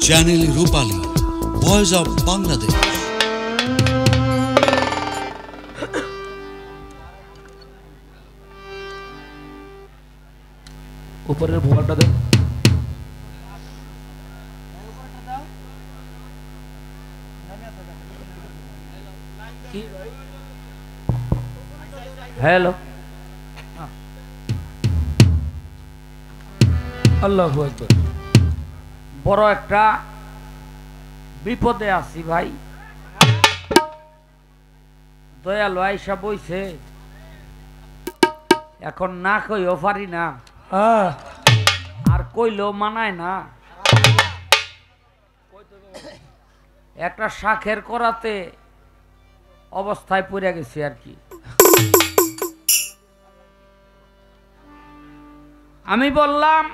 Channel Rupali, voice of Bangladesh. উপরের ভোগালটা দেন। Hello, আল্লাহু আকবার। বড় একটা বিপদে আছি ভাই। দয়ালু আইসা বইছে, এখন না কইও পারি না, আর কইলেও মানায় না। একটা শাখের করাতে অবস্থায় পড়ে গেছি আর কি। আমি বললাম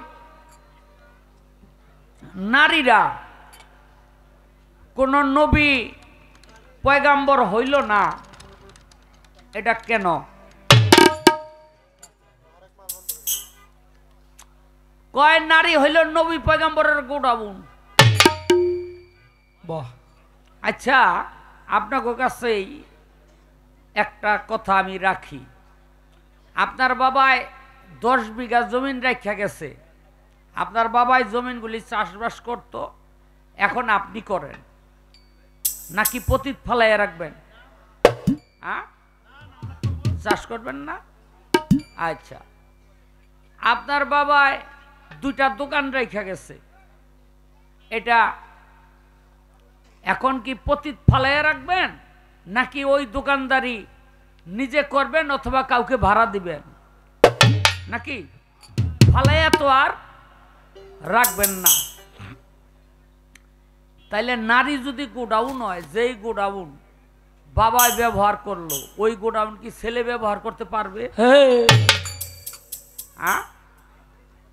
নারীরা কোন নবী পয়গাম্বর হইল না, এটা কেন? কয় নারী হইল নবী পয়গাম্বরের গোডাউন। বাহ, আচ্ছা আপনার কাছেই একটা কথা আমি রাখি। আপনার বাবায় 10 বিঘা জমিন রাখা গেছে, আপনার বাবাই জমিনগুলি চাষবাস করত, এখন আপনি করেন নাকি পতিত ফালাইয়া রাখবেন? হ্যাঁ, চাষ করবেন না? আচ্ছা, আপনার বাবায় 2টা দোকান রেখে গেছে, এটা এখন কি পতিত ফালাইয়া রাখবেন নাকি ওই দোকানদারি নিজে করবেন অথবা কাউকে ভাড়া দিবেন? নাকি ফালাইয়া তো আর রাখবেন না। তাইলে নারী যদি গোডাউন হয়, যেই গোডাউন বাবাই ব্যবহার করলো, ওই গোডাউন কি ছেলে ব্যবহার করতে পারবে? হ্যাঁ,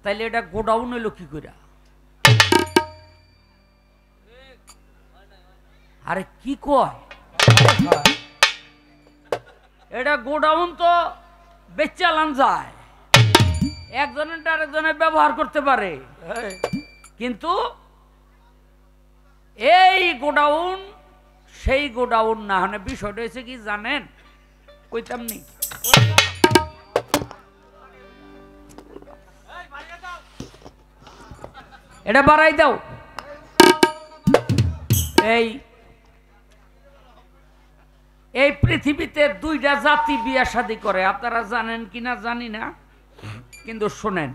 তাইলে এটা গোডাউন হইল কি করে? আরে কি কয়, এটা গোডাউন তো বেচালান যায়, একজনের আরেকজনের ব্যবহার করতে পারে, কিন্তু এই গোডাউন সেই গোডাউন না। মানে বিষয়টা হয়েছে কি জানেন, কইতাম নি, এটা বাড়াই দাও। এই পৃথিবীতে 2টা জাতি বিয়া শাদী করে, আপনারা জানেন কিনা জানি না, কিন্তু শোনেন,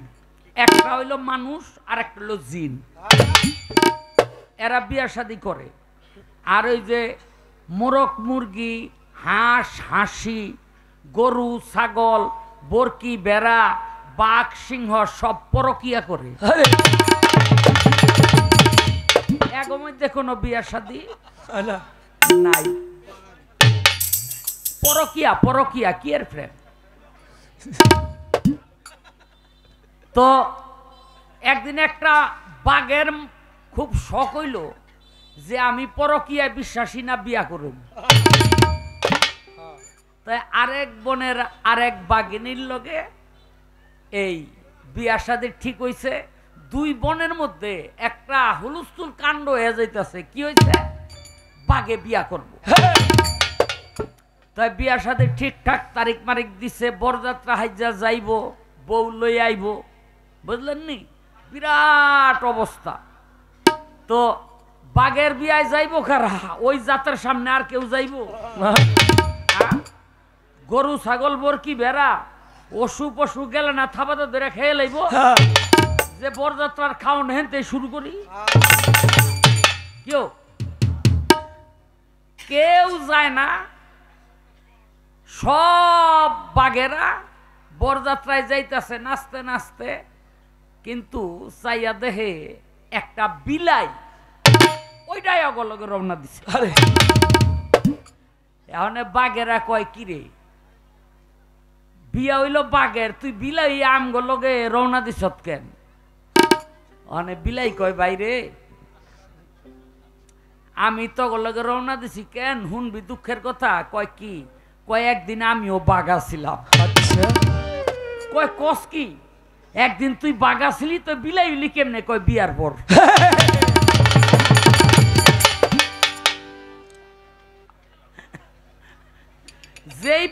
একটা হইল মানুষ আর একটা হইল জিন। এরা বিয়া শাদী করে। আর ওই যে মোরগ মুরগি, হাঁস হাঁসি, গরু ছাগল, বরকি বেড়া, বাঘ সিংহ সব পরকিয়া করে। এর মধ্যে কোনো বিয়া শাদী নাই। পরকিয়া, পরকিয়া কি এর প্রেম? তো একদিন একটা বাঘের খুব শখ হইল যে আমি পরকিয়ায় বিশ্বাসী না, বিয়া করুন। তাই আরেক বনের আরেক বাঘিনীর লগে এই বিয়া শাদী ঠিক হইছে। 2 বনের মধ্যে একটা হুলস্থুল কাণ্ড হয়ে যাইতেছে। কি হয়েছে? বাঘে বিয়া করব। তাই বিয়া শাদী ঠিকঠাক তারিখ মারিক দিছে, বরযাত্রা হাইজা যাইব, বউ লই আইব, বুঝলেন নি? বিরাট অবস্থা। তো বাঘের বিয়ায় যাইব কারা? ওই জাতের সামনে আর কেউ যাইব? গরু ছাগল বরকি বেড়া অসু পশু গেলে না থাবাতে ধরে খেয়ে লাইব যে বরযাত্রার খাওন হেনতে শুরু করি। কেউ যায় না, সব বাঘেরা বরযাত্রায় যাইতেছে নাচতে নাচতে, কিন্তু চাইয়া দেহে একটা বিলাই ওইটাই অগলগে রওনা দিছে। এখন বাঘেরা কয় কিরে, বিয়া হইল বাঘের, তুই বিলাই আমগলগে রওনা দিস কেন? অনেক বিলাই কয় বাইরে, আমি তো লগে রওনা দিছি কেন, শুনবি দুঃখের কথা? কয় কি? কয় একদিন আমিও বাঘা ছিলাম। কয় কস কি? একদিন তুই বাঘা ছিলি তো বিলাই হইলি কেমনে? কয় বিয়ার পর।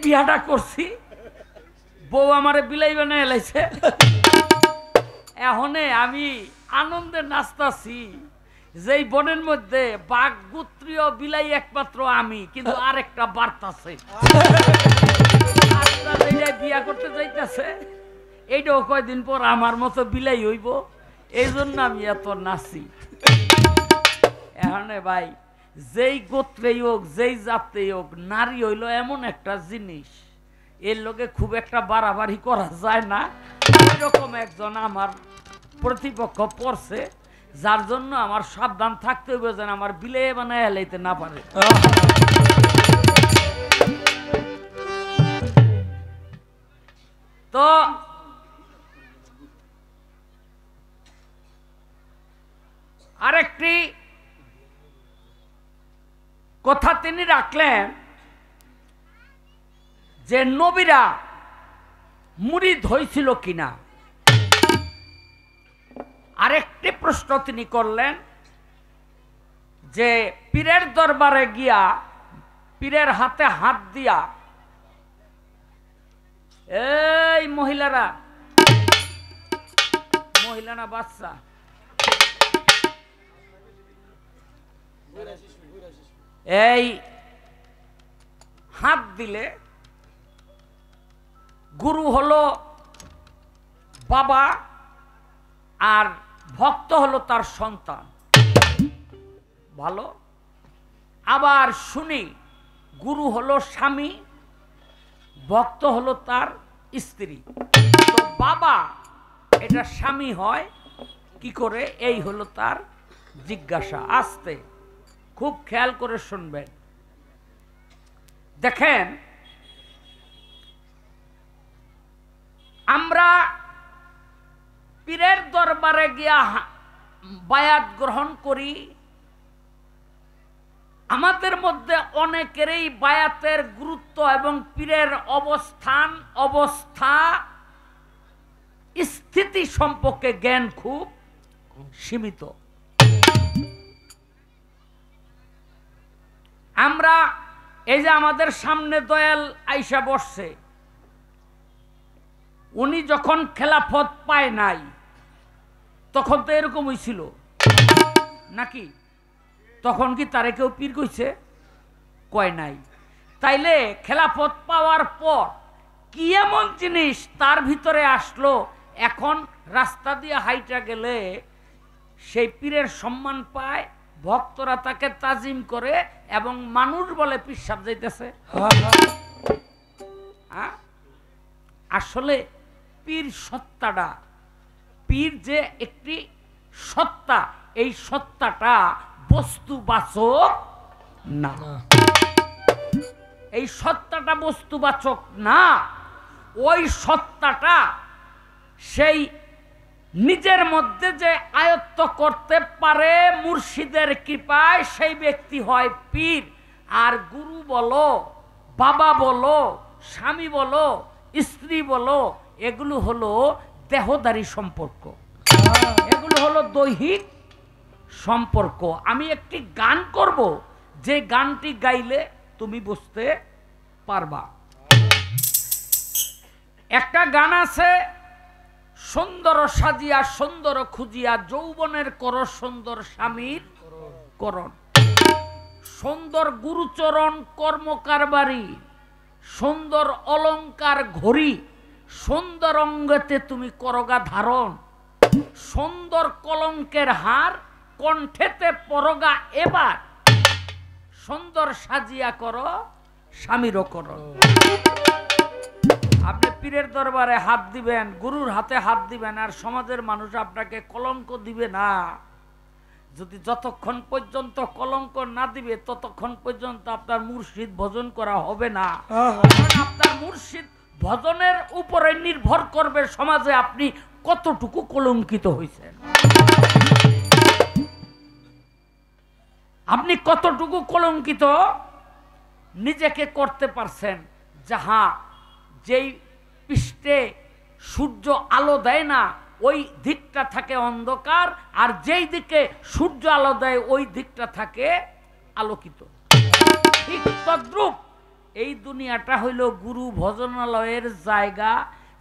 বিয়াটা করছি, বউ আমারে বিলাই বানায় এলাইছে। এখনে আমি আনন্দে নাচতাছি, যেই বনের মধ্যে বাঘ গোত্রীয় বিলাই একমাত্র আমি, কিন্তু আরেকটা বার্তাছে বিয়া করতে যাইতেছে, এইটাও কয়দিন পর আমার মতো বিলাই হইব, এই জন্য আমি এত নাচি। এখানে ভাই যেই গোত্রেই হোক, যেই জাতেই হোক, নারী হইল এমন একটা জিনিস, এর লোকে খুব একটা বাড়াবাড়ি করা যায় না। এরকম একজন আমার প্রতিপক্ষ পড়ছে, যার জন্য আমার সাবধান থাকতে হবে যেন আমার বিলে বানায় হেলাইতে না পারে। তো আরেকটি কথা তিনি রাখলেন যে নবীরা মুরিদ হয়েছিল কিনা। আরেকটি প্রশ্ন তিনি করলেন যে পীরের দরবারে গিয়া পীরের হাতে হাত দিয়া, এই মহিলারা, মহিলা না বাচ্চা, এই হাত দিলে গুরু হলো বাবা আর ভক্ত হলো তার সন্তান। ভালো। আবার শুনি গুরু হলো স্বামী, ভক্ত হলো তার স্ত্রী। তো বাবা এটা স্বামী হয় কি করে, এই হলো তার জিজ্ঞাসা। আসতে খুব খেয়াল করে শুনবেন। দেখেন, আমরা পীরের দরবারে গিয়া বায়াত গ্রহণ করি, আমাদের মধ্যে অনেকেরই বায়াতের গুরুত্ব এবং পীরের অবস্থান, অবস্থা, স্থিতি সম্পর্কে জ্ঞান খুব সীমিত। আমরা এই যে আমাদের সামনে দয়াল আইসা বসছে, উনি যখন খেলাফত পায় নাই তখন তো এরকম হয়েছিল নাকি? তখন কি তারে কেউ পীর কইছে? কয় নাই। তাইলে খেলাফত পাওয়ার পর কি এমন জিনিস তার ভিতরে আসলো, এখন রাস্তা দিয়ে হাইটা গেলে সেই পীরের সম্মান পায়, ভক্তরা তাকে তাজিম করে এবং মানুষ বলে পীর সাহেব যাইতেছে। আসলে পীর সত্তাটা, পীর যে একটি সত্তা, এই সত্তাটা বস্তুবাচক না। এই সত্তাটা বস্তুবাচক না। ওই সত্তাটা সেই নিজের মধ্যে যে আয়ত্ত করতে পারে মুর্শিদের কৃপায়, সেই ব্যক্তি হয় পীর। আর গুরু বলো, বাবা বলো, স্বামী বলো, স্ত্রী বলো, এগুলো হলো দেহদারি সম্পর্ক, এগুলো হলো দৈহিক সম্পর্ক। আমি একটি গান করব, যে গানটি গাইলে তুমি বুঝতে পারবা। একটা গান আছে, সুন্দর সাজিয়া সুন্দর খুঁজিয়া যৌবনের কর সুন্দর স্বামীর করণ, সুন্দর গুরুচরণ কর্মকারবারি, সুন্দর অলংকার ঘড়ি, সুন্দর অঙ্গতে তুমি করগা ধারণ, সুন্দর কলঙ্কের হার কণ্ঠেতে পরগা এবার, সুন্দর সাজিয়া করো স্বামীরও করো। আপনি পীরের দরবারে হাত দিবেন, গুরুর হাতে হাত দিবেন, আর সমাজের মানুষ আপনাকে কলঙ্ক দিবে না। যদি যতক্ষণ পর্যন্ত কলঙ্ক না দিবে ততক্ষণ পর্যন্ত আপনার মুর্শিদ ভজন করা হবে না। আপনার মুর্শিদ ভজনের উপরে নির্ভর করবে সমাজে আপনি কতটুকু কলঙ্কিত হয়েছেন, আপনি কতটুকু কলঙ্কিত নিজেকে করতে পারছেন। যাহা যেই পৃষ্ঠে সূর্য আলো দেয় না ওই দিকটা থাকে অন্ধকার, আর যেই দিকে সূর্য আলো দেয় ওই দিকটা থাকে আলোকিত। ঠিক তদ্রূপ এই দুনিয়াটা হইল গুরু ভজনালয়ের জায়গা।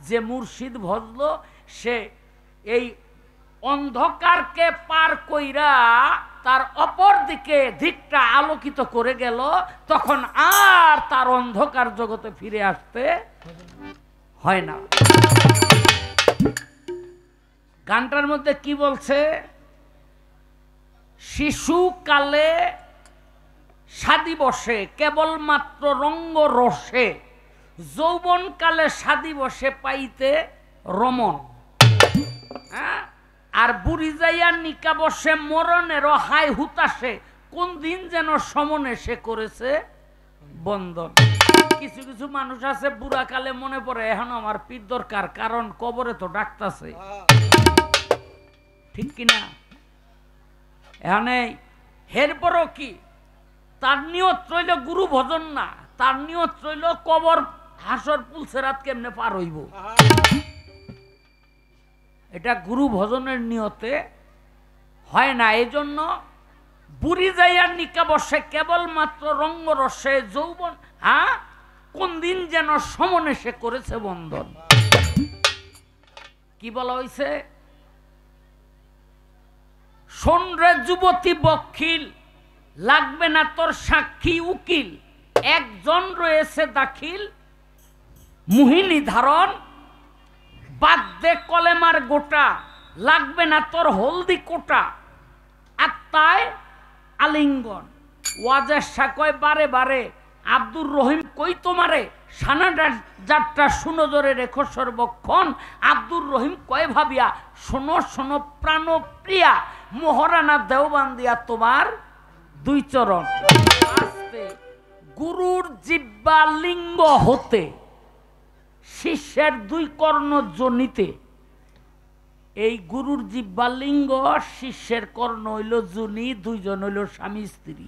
যে মুর্শিদ ভজল সে এই অন্ধকারকে পার কইরা তার অপর দিকে দিকটা আলোকিত করে গেল, তখন আর তার অন্ধকার জগতে ফিরে আসতে হয় না। গানটার মধ্যে কি বলছে? শিশুকালে সাদিবসে কেবলমাত্র রঙ্গ রসে, যৌবনকালে সাদিবসে পাইতে রমন। হ্যাঁ, আর বুড়ি যাইয়া নিকা বসে মরণেরও হাই হুতাশে, কোন দিন যেন সমনে সে করেছে বন্ধন। কিছু কিছু মানুষ আছে বুড়া কালে মনে পড়ে এখন আমার পীর দরকার, কারণ কবরে তো ডাকতাছে, ঠিক কিনা? এখন এরপরও কি তার নিয়ত রইল গুরু ভজন না, তার নিয়ত রইল কবর হাসর পুলসেরাত কেমনে পার হইব। এটা গুরু ভজনের নিয়তে হয় না। এই জন্য বুড়ি যাইয়ার নিকা বসে কেবলমাত্র রঙ্গরসে যৌবন, হ্যাঁ, কোন দিন যেন সমনে সে করেছে বন্ধন। কি বলা হয়েছে? শোন রে যুবতী বখিল, লাগবে না তোর সাক্ষী উকিল, একজন রয়েছে দাখিল মুহিনী ধারণ, বাদ্যে কলেমার গোটা, লাগবে না তোর হলদি কোটা, আত্মায় আলিঙ্গন। ওয়াজের সাকয় বারে বারে, আব্দুর রহিম কই তোমারে, সানাডার যাত্রা শুনো জোরে রেখো সর্বক্ষণ, আব্দুর রহিম কয় ভাবিয়া, শোনো শোনো প্রাণ প্রিয়া, মোহরানা দেওবান্দিয়া তোমার দুই চরণ। আস্তে গুরুর জিব্বা লিঙ্গ হতে, শিষ্যের দুই কর্ণ জনিতে। এই গুরুর জিব্বা লিঙ্গ, শিষ্যের কর্ণ হইল জনি, দুইজন হইল স্বামী স্ত্রী।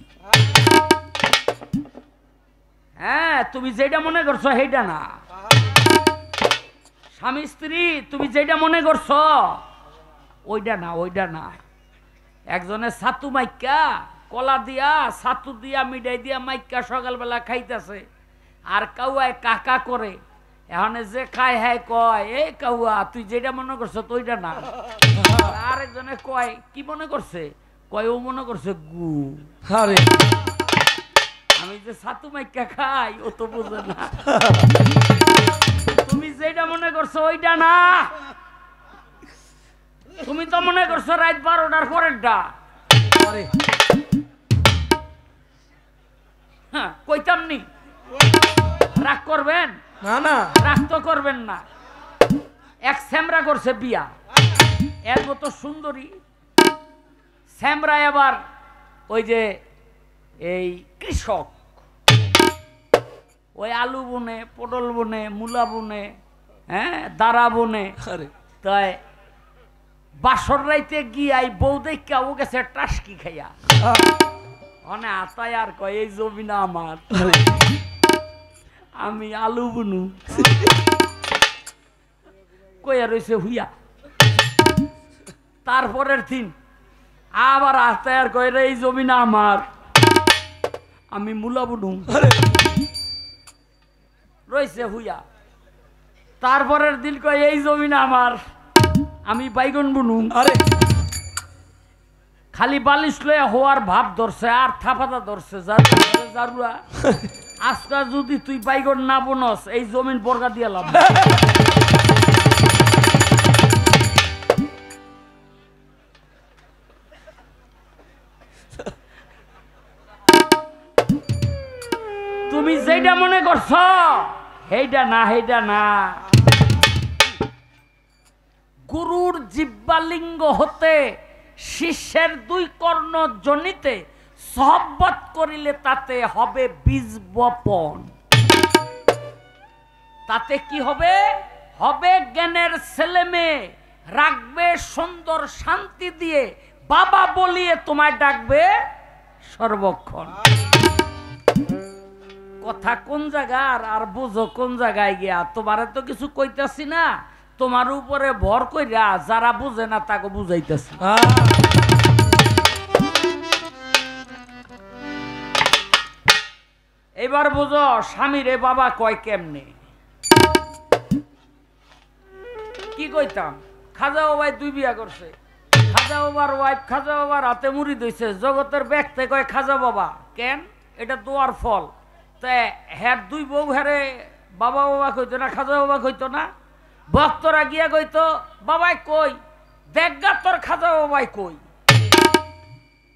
হ্যাঁ, তুমি যেটা মনে করছো সেইটা না। স্বামী স্ত্রী তুমি যেটা মনে করছো ওইটা না, ওইটা না। একজনে ছাতু মাইকা কলা দিয়া ছাতু দিয়া মিঠাই দিয়া মাইকা সকালবেলা খাইতেছে, আর কাউয়ায় কাকা করে। এখন যে খায় হ্যাঁ কয়, এই কাউয়া তুই যেটা মনে করছো তো ওইটা না। আরেকজনে কয় কি মনে করছে, কয় ও মনে করছে গু। আরে আমি যে ছাতু মাইকা খাই ও তো বুঝে না। তুমি যেটা মনে করছো ওইটা না, তুমি তো মনে করছো রাত 12টার পরেরটা। হ্যাঁ, কইতাম নি, রাগ করবেন না? না, রাগ তো করবেন না। এক স্যামরা করছে বিয়া, এর মতো সুন্দরী স্যামরা। এবার ওই যে এই কৃষক, ওই আলু বুনে, পটল বুনে, মূলা বুনে, হ্যাঁ, দাঁড়া বুনে। তাই বাসর রাইতে গিয়াই বউ দেখা ও গেছে টাসকি খাইয়া, অনে আতায় আর কয় এই জমি না আমার, আমি আলু বুনু। কইয়া রয়েছে হুইয়া। তারপরের দিন আবার আতায় আর কয় এই জমি না আমার, আমি মূলা বুনু। রয়েছে হুইয়া। তারপরের দিন কয় এই জমি না আমার, আমি বাইগন বুনু। আরে খালি বালিশ লয়ে হওয়ার ভাব ধরছে আর থাপাতা ধরছে জারুয়া। আজকা যদি তুই বাইগন না বনস এই জমিন বর্গা দিয়ে লাভ। তুমি যেটা মনে করছ সেইটা না, সেইটা না। গুরুর জিব্বালিঙ্গ হতে, শিষ্যের দুই কর্ণ জনিতে, সহবত করিলে তাতে হবে বীজ বপন। তাতে কি হবে? হবে জ্ঞানের ছেলে মেয়ে, রাখবে সুন্দর শান্তি দিয়ে, বাবা বলিয়ে তোমায় ডাকবে সর্বক্ষণ। কথা কোন জায়গার আর বুঝো কোন জায়গায় গিয়া। তোমারে তো কিছু কইতাছি না, তোমার উপরে ভর কইরা যারা বুঝে না তাকে বুঝাইতেছি। এই এবার বুঝো স্বামীরে বাবা কয় কেমনে। কি কইতাম, খাজা বাবাই 2 বিয়া করছে, খাজা বাবার ওয়াইফ খাজা বাবার হাতে মুড়ি দইছে, জগতের ব্যক্তি কয় খাজা বাবা কেন, এটা দোয়ার ফল। তা হ্যার 2 বউ হ্যারে বাবা বাবা কইতো না, খাজা বাবা কইতো না। ভক্তরা গিয়া কইতো বাবাই কই, দেখগা তোর খাজা বাবাই কই।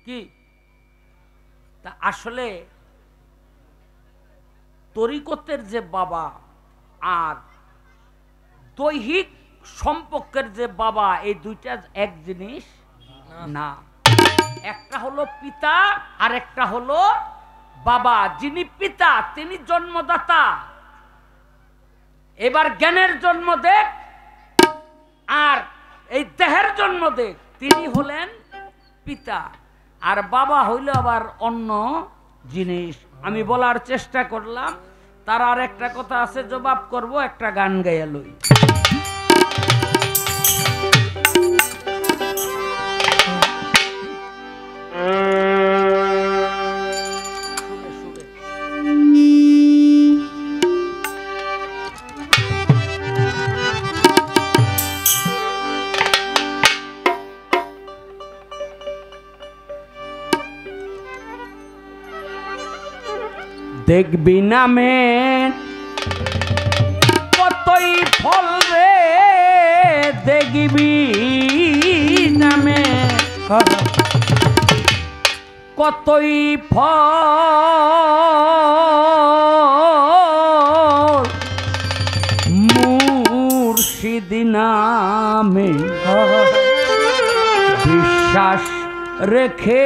কি তা আসলে তরিকতের যে বাবা আর দৈহিক সম্পর্কের যে বাবা, এই দুইটা এক জিনিস না। একটা হলো পিতা আর একটা হলো বাবা। যিনি পিতা তিনি জন্মদাতা, এবার জ্ঞানের জন্ম দেখ আর এই দেহের জন্ম দেখ, তিনি হলেন পিতা। আর বাবা হইল আবার অন্য জিনিস। আমি বলার চেষ্টা করলাম, তার আর একটা কথা আছে, জবাব করব, একটা গান গাইয়া লই। দেখবি নামে কতই ফল রে, দেখবি নামে কতই ফল, মুর্শিদ নামে বিশ্বাস রেখে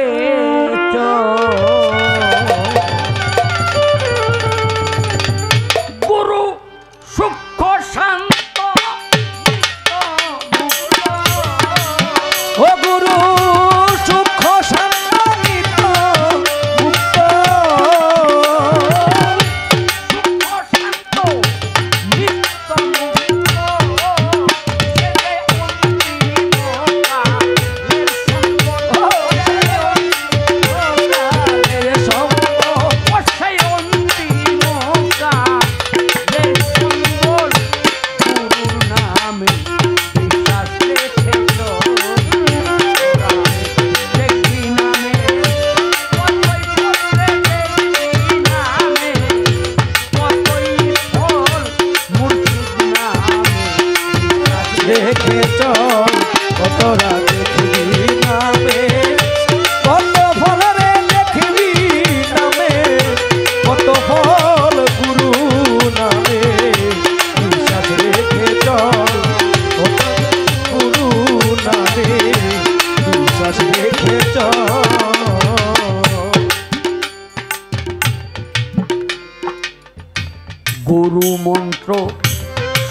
গুরু মন্ত্র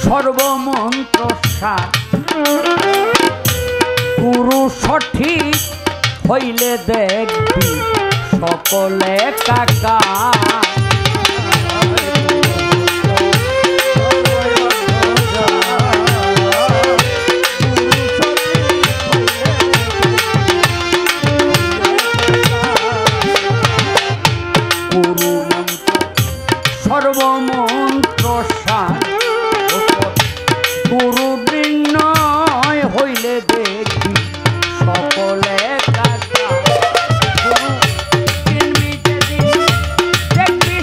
সর্বমন্ত্র সার, গুরু সঠিক হইলে দেখবি সকলে কাকা। সর্বমন্ত্র সার, গুরু নির্ণয় হইলে দেখবি সকলে কাকা। গুরু চিনবি যেদিন দেখবি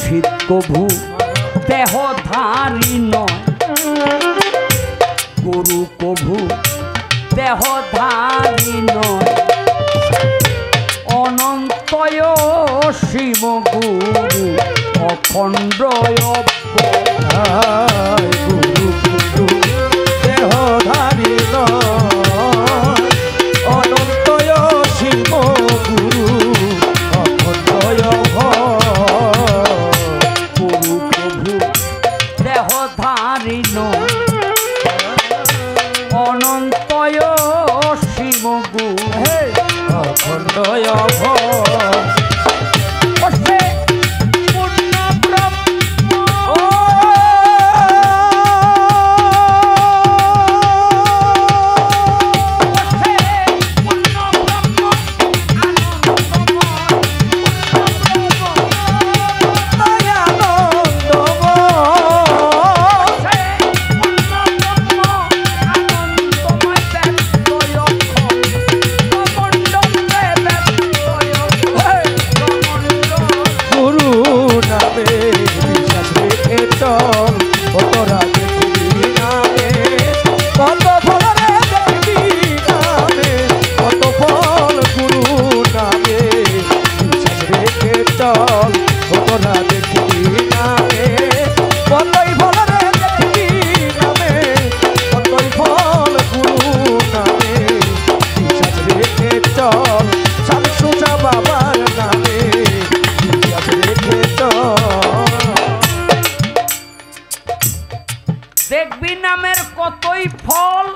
মুর্শিদ কভু দেহধারী নয়, গুরু কভু দেহধারী নয়, অনন্তয় শিব গুরু অখণ্ডয় গুরু গুরু দেহধারী নয়, অনন্তয় শিব গুরু অখণ্ডয় গুরু প্রভু দেহধারী নয়, অনন্তয় শিব গুরু অখণ্ডয় দেখবি নামের কতই ফল,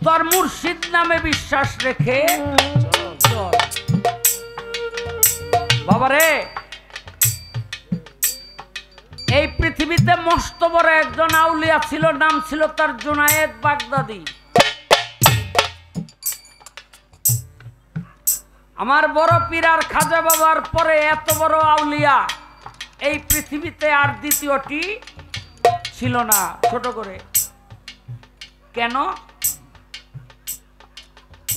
তোর মুর্শিদ নামে বিশ্বাস রেখে বাবারে। এই পৃথিবীতে মস্ত বড় একজন আউলিয়া ছিল, নাম ছিল তার জুনায়েদ বাগদাদি। আমার বড় পীর আর খাজা বাবার পরে এত বড় আউলিয়া এই পৃথিবীতে আর দ্বিতীয়টি ছিল না। ছোট করে কেন?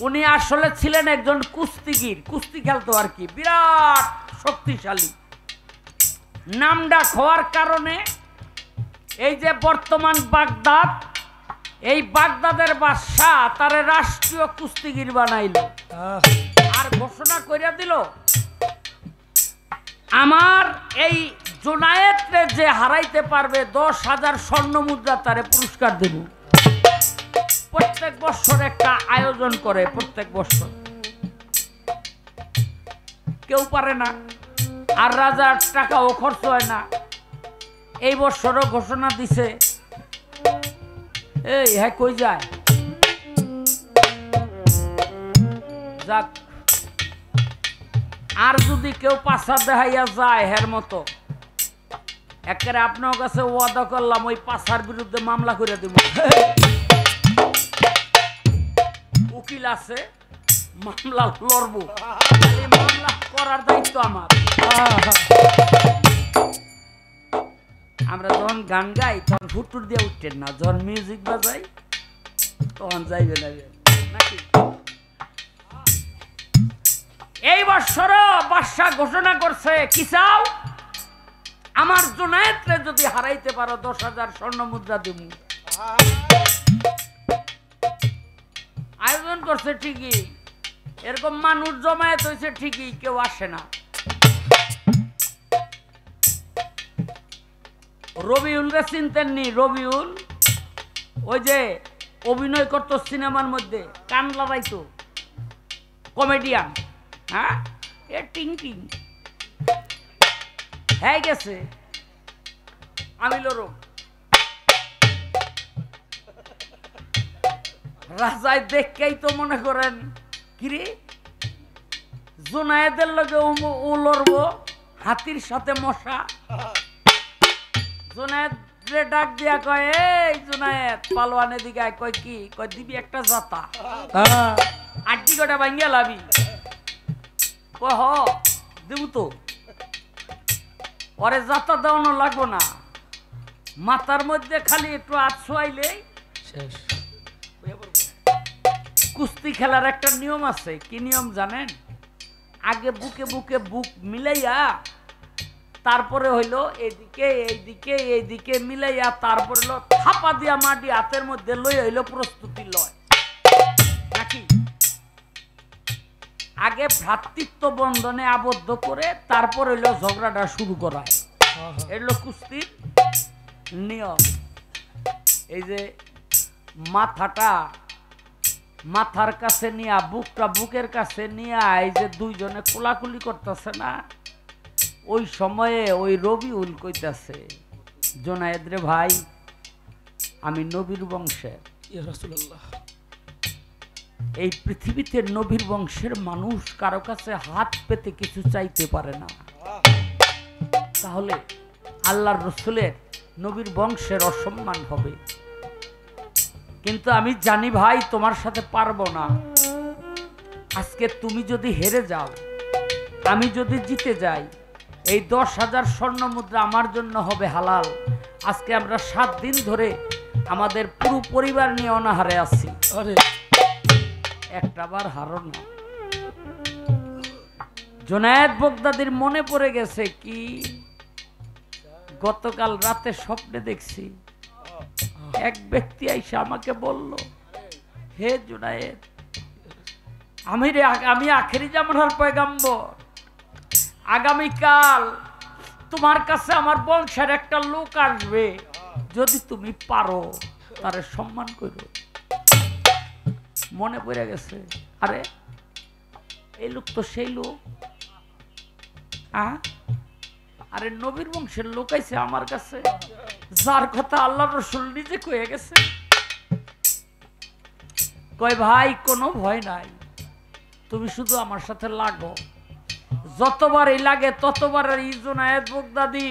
উনি আসলে ছিলেন একজন কুস্তিগির, কুস্তি খেলতো আর কি, বিরাট শক্তিশালী। নামডাক হওয়ার কারণে এই যে বর্তমান বাগদাদ, এই বাগদাদের বাদশাহ তারে রাষ্ট্রীয় কুস্তিগির বানাইল আর ঘোষণা কইরা দিল, আমার এই জুনায়েদরে যে হারাইতে পারবে 10,000 স্বর্ণ মুদ্রা তারে পুরস্কার দেব। প্রত্যেক বছর একটা আয়োজন করে, প্রত্যেক বছর কেউ পারে না, আর রাজার টাকাও খরচ হয় না। এই বছরও ঘোষণা দিছে, এই হ্যাঁ কই যায় যাক, আর যদি কেউ পাশা দেখাইয়া যায় হের মতো, একেবারে আপনার কাছে ওয়াদা করলাম ওই পাশার বিরুদ্ধে মামলা করে দিব। উকিল আছে, মামলা লড়বো, মামলা করার দায়িত্ব আমার। আমরা যখন গান গাই তখন ফুটুর দিয়ে উঠতেন না, যখন মিউজিক বাজাই তখন যাইবে নাকি। এই বছরও বাদশা ঘোষণা করছে, কি চাও? আমার জুনায়েদরে যদি হারাইতে পারো 10,000 স্বর্ণ মুদ্রা দেব। আয়োজন করছে ঠিকই, এরকম মানুষ জমায়েত হয়েছে ঠিকই, কেউ আসে না। রবিউল রে চিনতেননি? রবিউল ওই যে অভিনয় করতো সিনেমার মধ্যে, কান লড়াইতো, কমেডিয়ান। হ্যাঁ, এ টিং টিং হ্যাঁ গেছে, আমি লড়ো। রাজায় দেখেই তো মনে করেন কিরে জুনায়েদের লগে ও লড়বো, হাতির সাথে মশা। জুনায়েদ রে ডাক দিয়া কয়, এই জুনায়েদ পালোয়ানের দিকে আয়। কয় কি? কয় দিবি একটা জাতা, আড্ডি কটা ভাঙ্গিয়া লাবি। কয় হ দেবু তো। পরে জাতা দেওয়ানো লাগবো না, মাথার মধ্যে খালি একটু আটশো আইলেই শেষ। কুস্তি খেলার একটা নিয়ম আছে, কি নিয়ম জানেন? আগে বুকে বুকে বুক মিলাইয়া তারপরে হইলো এইদিকে এইদিকে এইদিকে মিলাইয়া তারপরে হলো থাপা দিয়া মাটি হাতের মধ্যে লই হইলো প্রস্তুতি লয় নাকি আগে ভ্রাতৃত্ব বন্ধনে আবদ্ধ করে তারপর হইলো ঝগড়াটা শুরু করা এগুলো কুস্তির নিয়ম। এই যে মাথার কাছে নিয়া বুকটা বুকের কাছে নিয়া এই যে দুইজনে কোলাকুলি করতেছে না, ওই সময়ে ওই রবিউল কইতাছে জোনায়েদ রে ভাই আমি নবীর বংশের, এই পৃথিবীতে নবীর বংশের মানুষ কারো কাছে হাত পেতে কিছু চাইতে পারে না, তাহলে আল্লাহর রসুলের নবীর বংশের অসম্মান হবে। কিন্তু আমি জানি ভাই তোমার সাথে পারবো না। আজকে তুমি যদি হেরে যাও, আমি যদি জিতে যাই, এই 10,000 স্বর্ণ মুদ্রা আমার জন্য হবে হালাল। আজকে আমরা 7 দিন ধরে আমাদের পুরো পরিবার নিয়ে অনাহারে আছি। আরে একটাবার হারো না। জোনায়েদ বগদাদির মনে পড়ে গেছে কি গতকাল রাতে স্বপ্নে দেখছি এক ব্যক্তি আইসা আমাকে বলল, হে জোনায়েদ আমি আখেরি জামানার পয়গাম্বর, আগামীকাল তোমার কাছে আমার বংশের একটা লোক আসবে, যদি তুমি পারো তারে সম্মান করো। মনে পড়ে গেছে, আরে এই লোক তো সেই লোক, আরে নবীর বংশের লোক আইছে আমার কাছে, যার কথা আল্লাহ রসুল নিজে কয়ে গেছে। কয় ভাই কোনো ভয় নাই, তুমি শুধু আমার সাথে লাগো, যতবার এই লাগে ততবার এই জোনায়েদ বগদাদি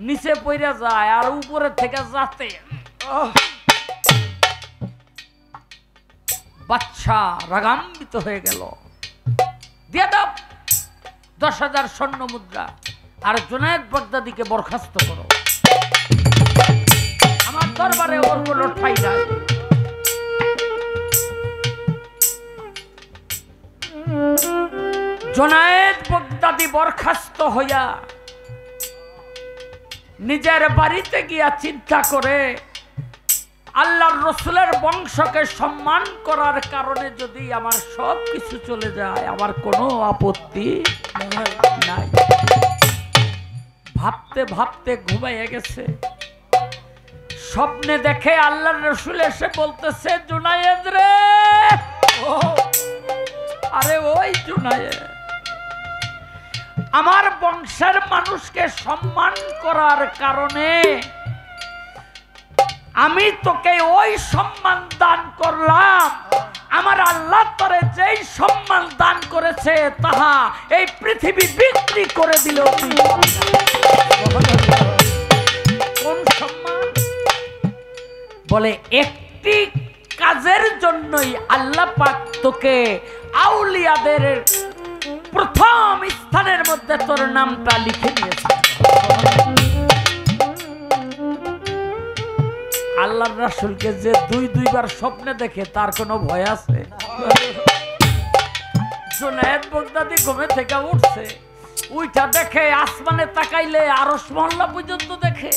নিচে পইরা যায় আর উপরে থেকে যাতে বাচ্চা রাগান্বিত হয়ে গেল, দিয়ে দাও 10,000 স্বর্ণ মুদ্রা আর জোনায়েদ বগদাদিকে বরখাস্ত করো, আমার দরবারে ওর কোনো ঠাঁই নাই। জোনায়েদ বগদাদি বরখাস্ত হইয়া নিজের বাড়িতে গিয়া চিন্তা করে আল্লাহর রসুলের বংশকে সম্মান করার কারণে যদি আমার সব কিছু চলে যায় আমার কোনো আপত্তি নাই। ভাবতে ভাবতে ঘুমাইয়া গেছে। স্বপ্নে দেখে আল্লাহর রসুল এসে বলতেছে, জোনায়েদ রে, আরে ওই জোনায়েদ, আমার বংশের মানুষকে সম্মান করার কারণে আমি তোকে ওই সম্মান দান করলাম, আমার আল্লাহ তোরে যেই সম্মান দান করেছে তাহা এই পৃথিবী বিক্রি করে দিল। কোন সম্মান? বলে একটি কাজের জন্যই আল্লাহ পাক তোকে আউলিয়াদের প্রথম স্থানের মধ্যে তোর নামটা লিখে দিয়েছে। আল্লাহর রাসূলকে যে দুইবার স্বপ্নে দেখে তার কোনো ভয় আছে? জোনায়েদ বগদাদি ঘুমে থেকে উঠছে, উইটা দেখে আসমানে তাকাইলে আরশ মহল্লা পর্যন্ত দেখে,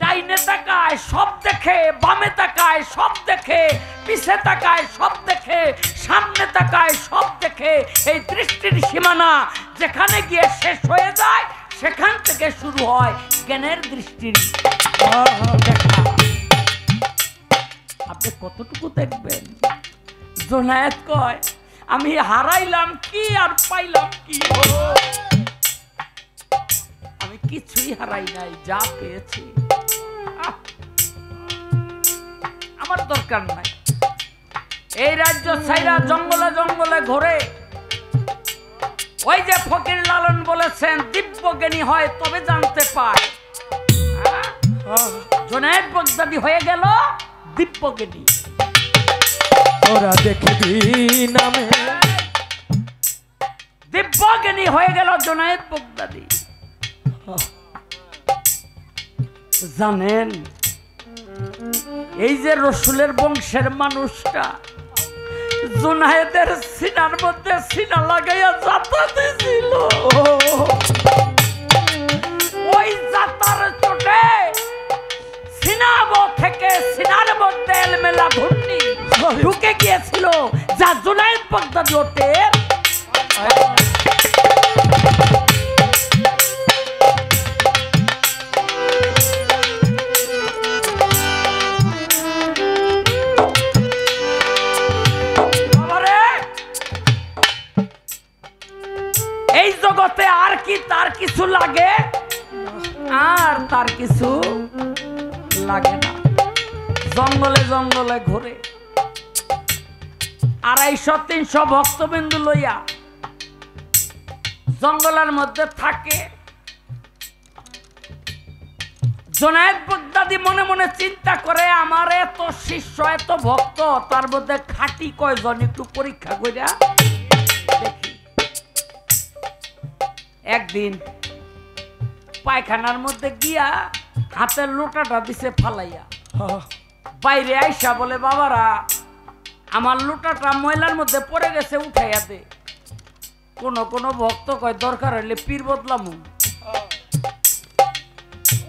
ডাইনে তাকায় সব দেখে, বামে তাকায় সব দেখে, পিছে তাকায় সব দেখে, সামনে তাকায় সব দেখে। এই দৃষ্টির সীমানা যেখানে গিয়ে শেষ হয়ে যায় সেখান থেকে শুরু হয় জ্ঞানের দৃষ্টির দেখা। আপনি কতটুকু দেখবেন? জোনায়েদ কয়, আমি হারাইলাম কি আর পাইলাম কি? আমি কিছুই হারাই নাই, যা পেয়েছি আমার দরকার নাই। এই রাজ্য ছাইরা জঙ্গলে জঙ্গলে ঘুরে, ওই যে ফকির লালন বলেছেন দিব্যজ্ঞানী হয় তবে জানতে পায়। জোনায়েদ বগদাদি হয়ে গেল দিব্যজ্ঞানী। ওরা দেখবি নামে দিব্যজ্ঞানী হয়ে গেল জোনায়েদ বগদাদি। জানেন এই যে রসুলের বংশের মানুষটা জোনায়েদের সিনার মধ্যে সিনা লাগাইয়া যাতা দিছিল। বাগদাদি ওটের এই জগতে আর কি তার কিছু লাগে? আর তার কিছু লাগে না। জঙ্গলে জঙ্গলে ঘুরে 250-300 ভক্তবিন্দু লইয়া জঙ্গলের মধ্যে থাকে। জুনায়েদ বাগদাদি মনে মনে চিন্তা করে, আমার এত শিষ্য এত ভক্ত, তার মধ্যে খাঁটি কয়জন একটু পরীক্ষা কইরা দেখি। একদিন পায়খানার মধ্যে গিয়া হাতের লোটাটা দিছে ফালাইয়া, বাইরে আইসা বলে, বাবারা আমার লোটাটা ময়লার মধ্যে পড়ে গেছে, উঠাইয়া দে। কোন কোন ভক্ত কয় দরকার হইলে পীর বদলামু,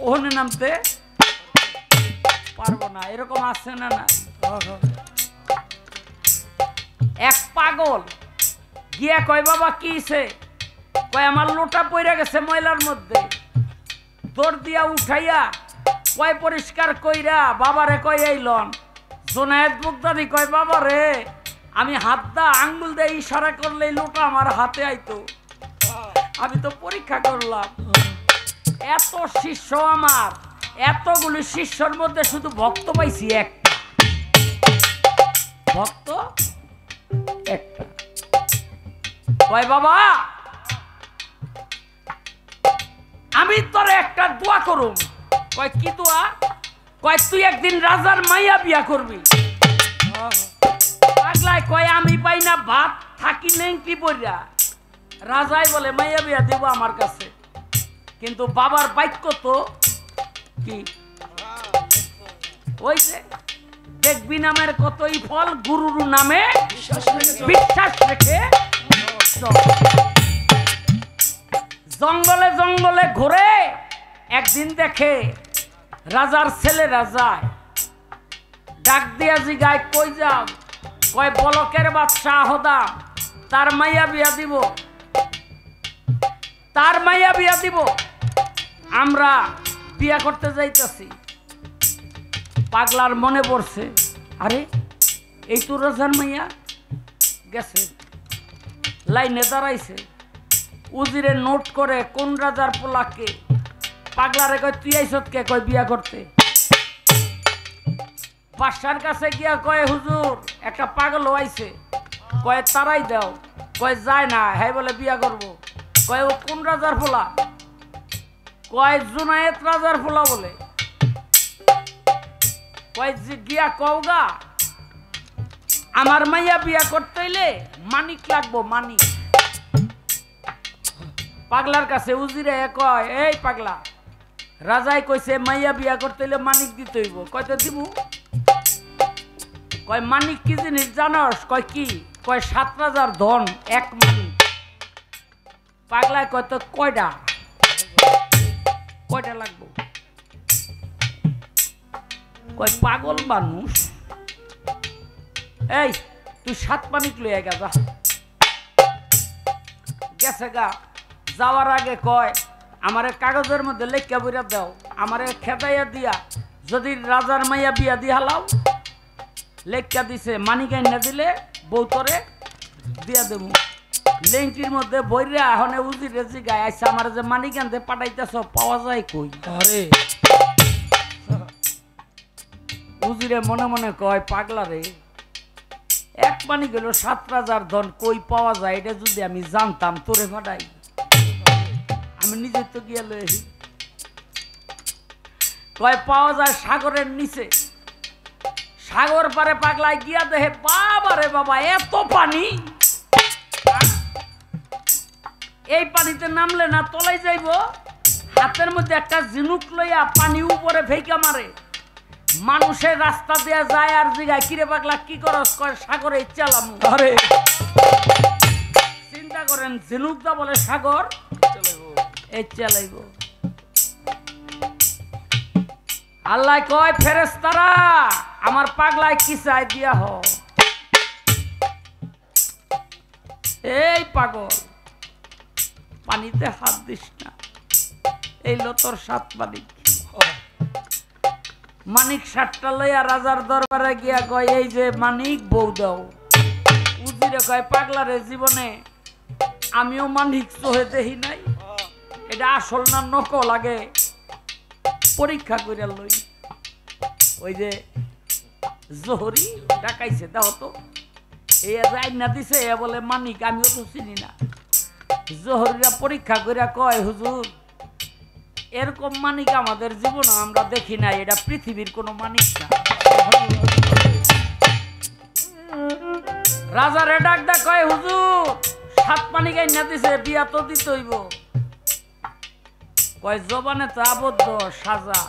ওখানে নামতে পারবো না। এরকম আছে না? না, এক পাগল গিয়া কয়, বাবা কি হইছে? কয় আমার লোটা পড়ে গেছে ময়লার মধ্যে। দৌড় দিয়া উঠাইয়া কয় পরিষ্কার কইরা বাবারে কয় আইলন। জুনায়েদ বাগদাদি কয়, বাবারে আমি হাত দা আঙ্গুল দিয়ে ইশারা করলে লোটা আমার হাতে আইতো, আমি তো পরীক্ষা করলাম। এত শিষ্য আমার, এতগুলি শিষ্যর মধ্যে শুধু ভক্ত পাইছি একটা, ভক্ত একটা। কয় বাবা আমি তোরে একটা দোয়া করুম। কয় কি দোয়া? কয় তুই একদিন রাজার মাইয়া বিয়া করবি। পাগলায় কয় আমি পাই না ভাত, থাকি নেংটি পড়া। রাজাই বলে মাইয়া বিয়া দিব আমার কাছে, কিন্তু বাবার বাক্য তো কি ওই যে দেখবি নামের কতই ফল, গুরুর নামে বিশ্বাস রেখে। জঙ্গলে জঙ্গলে ঘুরে একদিন দেখে রাজার ছেলেরা যায়, ডাক দিয়া জিগায়, কই যাও? কয় বলকের বাদশা আহদাম, তার মাইয়া বিয়া দিব, তার মাইয়া বিয়া দিব, আমরা বিয়া করতে যাইতেছি। পাগলার মনে পড়ছে, আরে এই তো রাজার মাইয়া গেছে, লাইনে দাঁড়াইছে। উজিরে নোট করে কোন রাজার পোলাকে। পাগলারে কয় তুই আইছত কে? কয় বিয়া করতে। বাদশার কাছে গিয়া কয়, হুজুর একটা পাগল আইছে। কয় তারাই দাও। কয় যায় না, হ্যাঁ বলে বিয়া করব। কয় ও কোন রাজার পোলা? কয় জুনায়েদ রাজার পোলা বলে। কয় গিয়া কওগা আমার মাইয়া বিয়া করতে হইলে মানিক লাগবো, মানিক। পাগলার কাছে উজিরে কয়, এই পাগলা, রাজাই কইছে মাইয়া বিয়া করতে হইলে মানিক দিতে হইব। কয় তো দিমু। কয় মানিক কি জিনিস জানস? কয় কি? কয় 7 রাজার ধন এক মানিক। পাগলায় কয় তো কয়টা? কয়টা লাগবো? কয় পাগল মানুষ, এই তুই 7 মানিক লইয়া গা। গেছে গা। যাওয়ার আগে কয়, আমারে কাগজের মধ্যে লেখা বইরা দাও, আমারে খেদাইয়া দিয়া যদি রাজার মাইয়া বিয়া দিয়া হালাও। লেখা দিছে, মানিক আইনা দিলে বউ তরে দিয়া দেবো। লেংটির মধ্যে বইরা হনে উজিরে জিগায়, আইসা আমার যে মানিক আনতে পাঠাইতেছ পাওয়া যায় কই? আরে উজিরে মনে মনে কয়, পাগলা রে, এক মানিক গেল 7 রাজার ধন কই পাওয়া যায়, এটা যদি আমি জানতাম তোরে ফাটাই, আমি নিজে তো গিয়া লই। কয় পাওয়া যায় সাগরের নিচে। সাগর পারে পাগলায় গিয়া দেখে, বাবা রে বাবা, এত পানি, এই পানিতে নামলে না তলাই যাইব। হাতের মধ্যে একটা ঝিনুক লইয়া পানি উপরে ফেইকা মারে। মানুষের রাস্তা দিয়া যায় আর জিগায়, কিরে পাগলা কি করস? কয় সাগরে চালাম। আরে চিন্তা করেন, ঝিনুক দা বলে সাগর এই চালাইব। আল্লাহ কয়, ফেরেশতারা আমার পাগলায় কি চাই দিয়া হ। পাগল, পানিতে হাত দিস না, এই লো তোর 7 মানিক। মানিক 7টা লইয়া রাজার দরবারে গিয়া কয়, এই যে মানিক বউ দাও। উজিরে কয়, পাগলারে জীবনে আমিও মানিক চোহে দেখি নাই, এটা আসল না নকল, আগে পরীক্ষা করে লই। ওই যে জহরি ডাকাইছে, দাও তো, এই আইনা দিছে, এ বলে মানিক, আমিও তো চিনি না। জহরিরা পরীক্ষা করে কয়, হুজুর এরকম মানিক আমাদের জীবনে আমরা দেখি নাই, এটা পৃথিবীর কোন মানিক না। রাজারে ডাক দা কয়, হুজুর 7 মানিক আইনা দিছে, বিয়া তো দিতে হইব। কয়, জবানে তো আবদ্ধ, সাজা।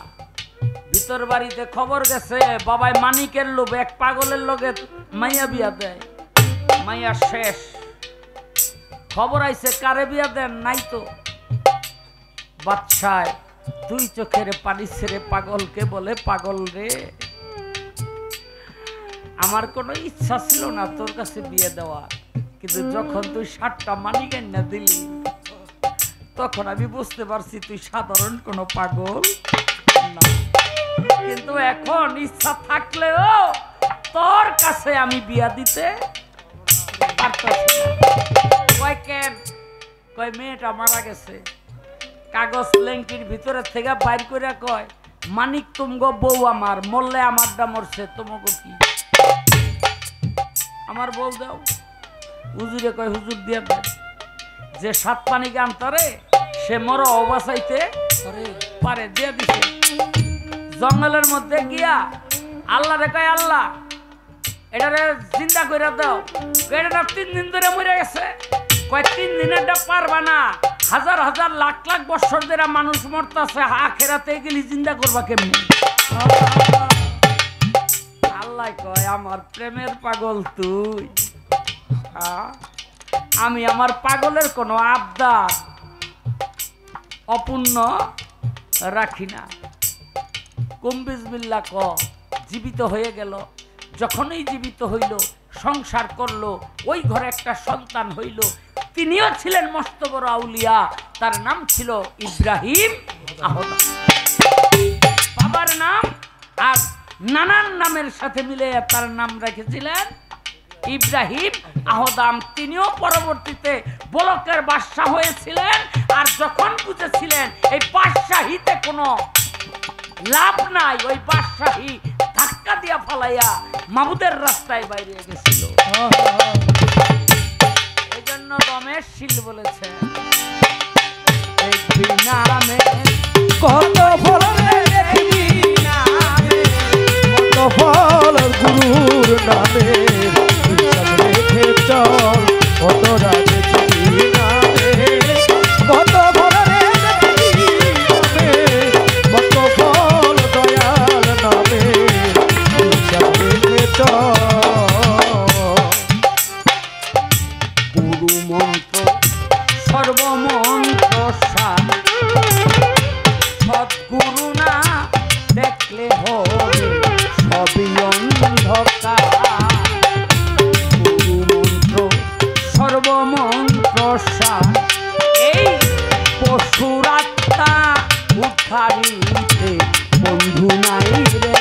ভিতর বাড়িতে খবর গেছে, বাবাই মানিকের লোভ এক পাগলের লগে মাইয়া বিয়া দেয়, মাইয়া শেষ। খবর আইছে, কারে বিয়া দেন, নাই তো। বাদশায় 2 চোখের পানি ছেড়ে পাগলকে বলে, পাগল রে, আমার কোনো ইচ্ছা ছিল না তোর কাছে বিয়ে দেওয়া, কিন্তু যখন তুই 7টা মানিক আইনা দিলি, তখন আমি বুঝতে পারছি তুই সাধারণ কোনো পাগল না। কিন্তু এখন ইচ্ছা থাকলেও তোর কাছে আমি বিয়া দিতে পারতাছি না। কয় কেন? কয় মেয়েটা মারা গেছে। কাগজ লেংটির ভিতরে থেকে বাইর করে কয়, মানিক তুমগো বউ আমার, মরলে আমারটা মরছে, তোমাকে কি? আমার বউ দাও। হুজুরে কয়, হুজুর দিয়া দেন। যে 7 পানিকে আনতারে সে মর অবাসাইতে পারে, দিয়ে দিছে। জঙ্গলের মধ্যে গিয়া আল্লাহ রে কয়, আল্লাহ এটারে জিন্দা করে দাও। এটা 3 দিন ধরে মরে গেছে। কয় 3 দিনেরটা পারবা না, 1000 1000 লাখ লাখ বছর ধরে মানুষ মরতাছে, আখেরাতে গেলি জিন্দা করবা কেমনি? আল্লাহ কয়, আমার প্রেমের পাগল তুই, আমি আমার পাগলের কোনো আবদার অপূর্ণ রাখি না। কুম্বিজবিল্লা ক জীবিত হয়ে গেল। যখনই জীবিত হইল, সংসার করলো, ওই ঘরে একটা সন্তান হইল। তিনিও ছিলেন মস্ত বড় আউলিয়া, তার নাম ছিল ইব্রাহিম আহদা। বাবার নাম আর নানার নামের সাথে মিলে তার নাম রেখেছিলেন ইব্রাহিম আহদাম। তিনিও পরবর্তীতে বলকের বাদশা হয়েছিলেন। আর যখন বুঝেছিলেন এই বাদশাহীতে কোনো লাভ নাই, ওই বাদশাহী ধাক্কা দিয়া ফালাইয়া মাবুদের রাস্তায় বাইরে গেছিল। এই জন্য রমেশ শীল বলেছে, নামে কত ফল দেখবি নামে, কত ফল গুরুর নামে, রেখে চল কত দেখবি নামে, কত ফল দেখবি নামে, কত ফল দয়াল নামে, রেখে চল। গুরু মন্ত্র সর্বমন্ত্র সার, সদ্গুরু না দেখলে হবে সবই অন্ধকার। গুরু মন্ত্র সর্বমন্ত্র সার, এই পশুর আত্মা উদ্ধারিতে বন্ধু নাই রে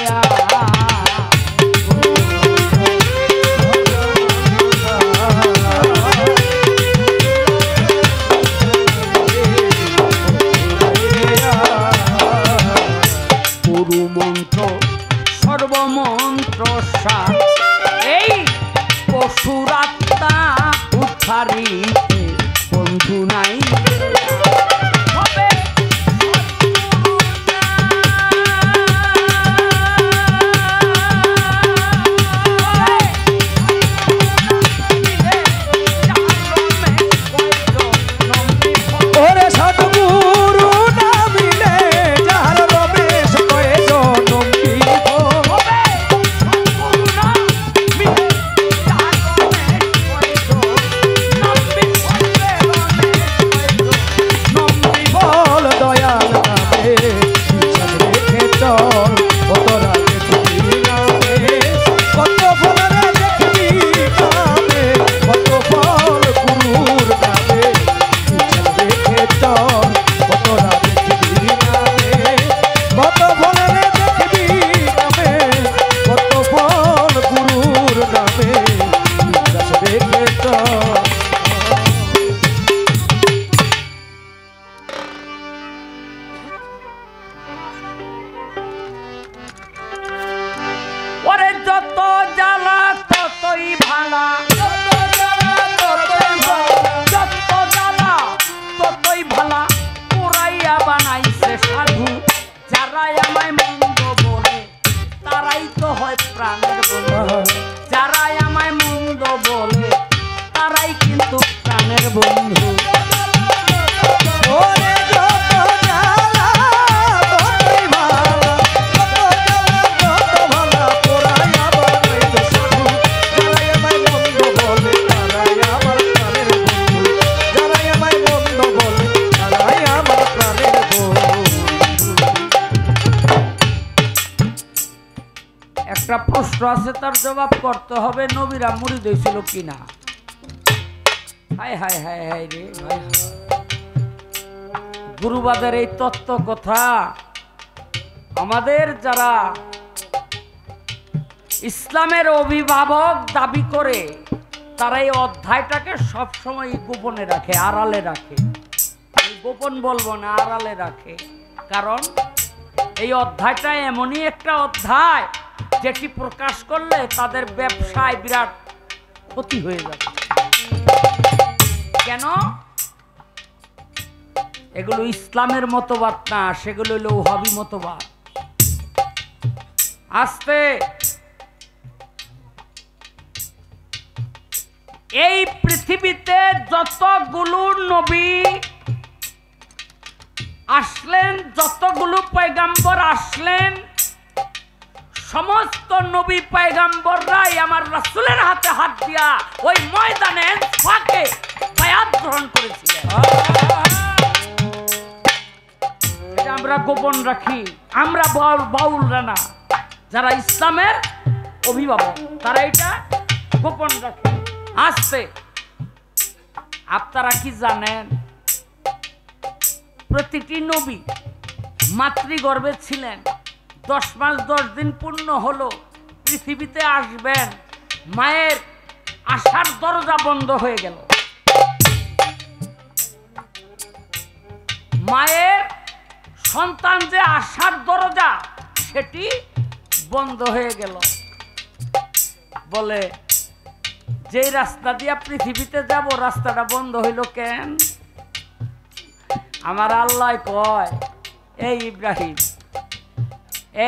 মন্ত্র সর্বমন্ত্র সার, এই পশুর আত্মা উদ্ধারিতে বন্ধু নাই। বন্ধু ওরে যত জ্বালা ততই ভালা যত জ্বালা তত ভালা পোড়াইয়া বানাইল সাধু যারাই আমায় মন্দ বলে তারাই আমার প্রাণের বন্ধু যারাই আমায় মন্দ বলে তারাই আমার প্রাণের বন্ধু। একটা প্রশ্ন আছে, তার জবাব করতে হবে, নবীরা মুরিদ হয়েছিল কিনা? হায় হায় হায় হায় রে, হায় হায়। গুরুবাদের এই তত্ত্ব কথা আমাদের যারা ইসলামের অভিভাবক দাবি করে তারা এই অধ্যায়টাকে সবসময় গোপনে রাখে, আড়ালে রাখে। আমি গোপন বলবো না, আড়ালে রাখে। কারণ এই অধ্যায়টা এমনই একটা অধ্যায় যেটি প্রকাশ করলে তাদের ব্যবসায় বিরাট ক্ষতি হয়ে যাবে। কেন? এগুলো ইসলামের মতবাদ না, সেগুলো হলো ওহাবি মতবাদ। আস্তে এই পৃথিবীতে যতগুলো নবী আসলেন, যতগুলো পয়গাম্বর আসলেন, সমস্ত নবী পয়গাম্বররাই আমার রাসূলের হাতে হাত দিয়া ওই ময়দানে ফাঁকে বায়াত গ্রহণ করেছিলেন। এটা আমরা গোপন রাখি, আমরা বাউলরা না, যারা ইসলামের অভিভাবক তারা এটা গোপন রাখে। আসছে আপনারা কি জানেন, প্রতিটি নবী মাতৃগর্ভে ছিলেন, 10 মাস 10 দিন পূর্ণ হলো পৃথিবীতে আসবেন, মায়ের আসার দরজা বন্ধ হয়ে গেল। মায়ের সন্তান যে আসার দরজা সেটি বন্ধ হয়ে গেল। বলে যে রাস্তা দিয়া পৃথিবীতে যাব রাস্তাটা বন্ধ হইল কেন? আমার আল্লাহ কয়, এই ইব্রাহিম,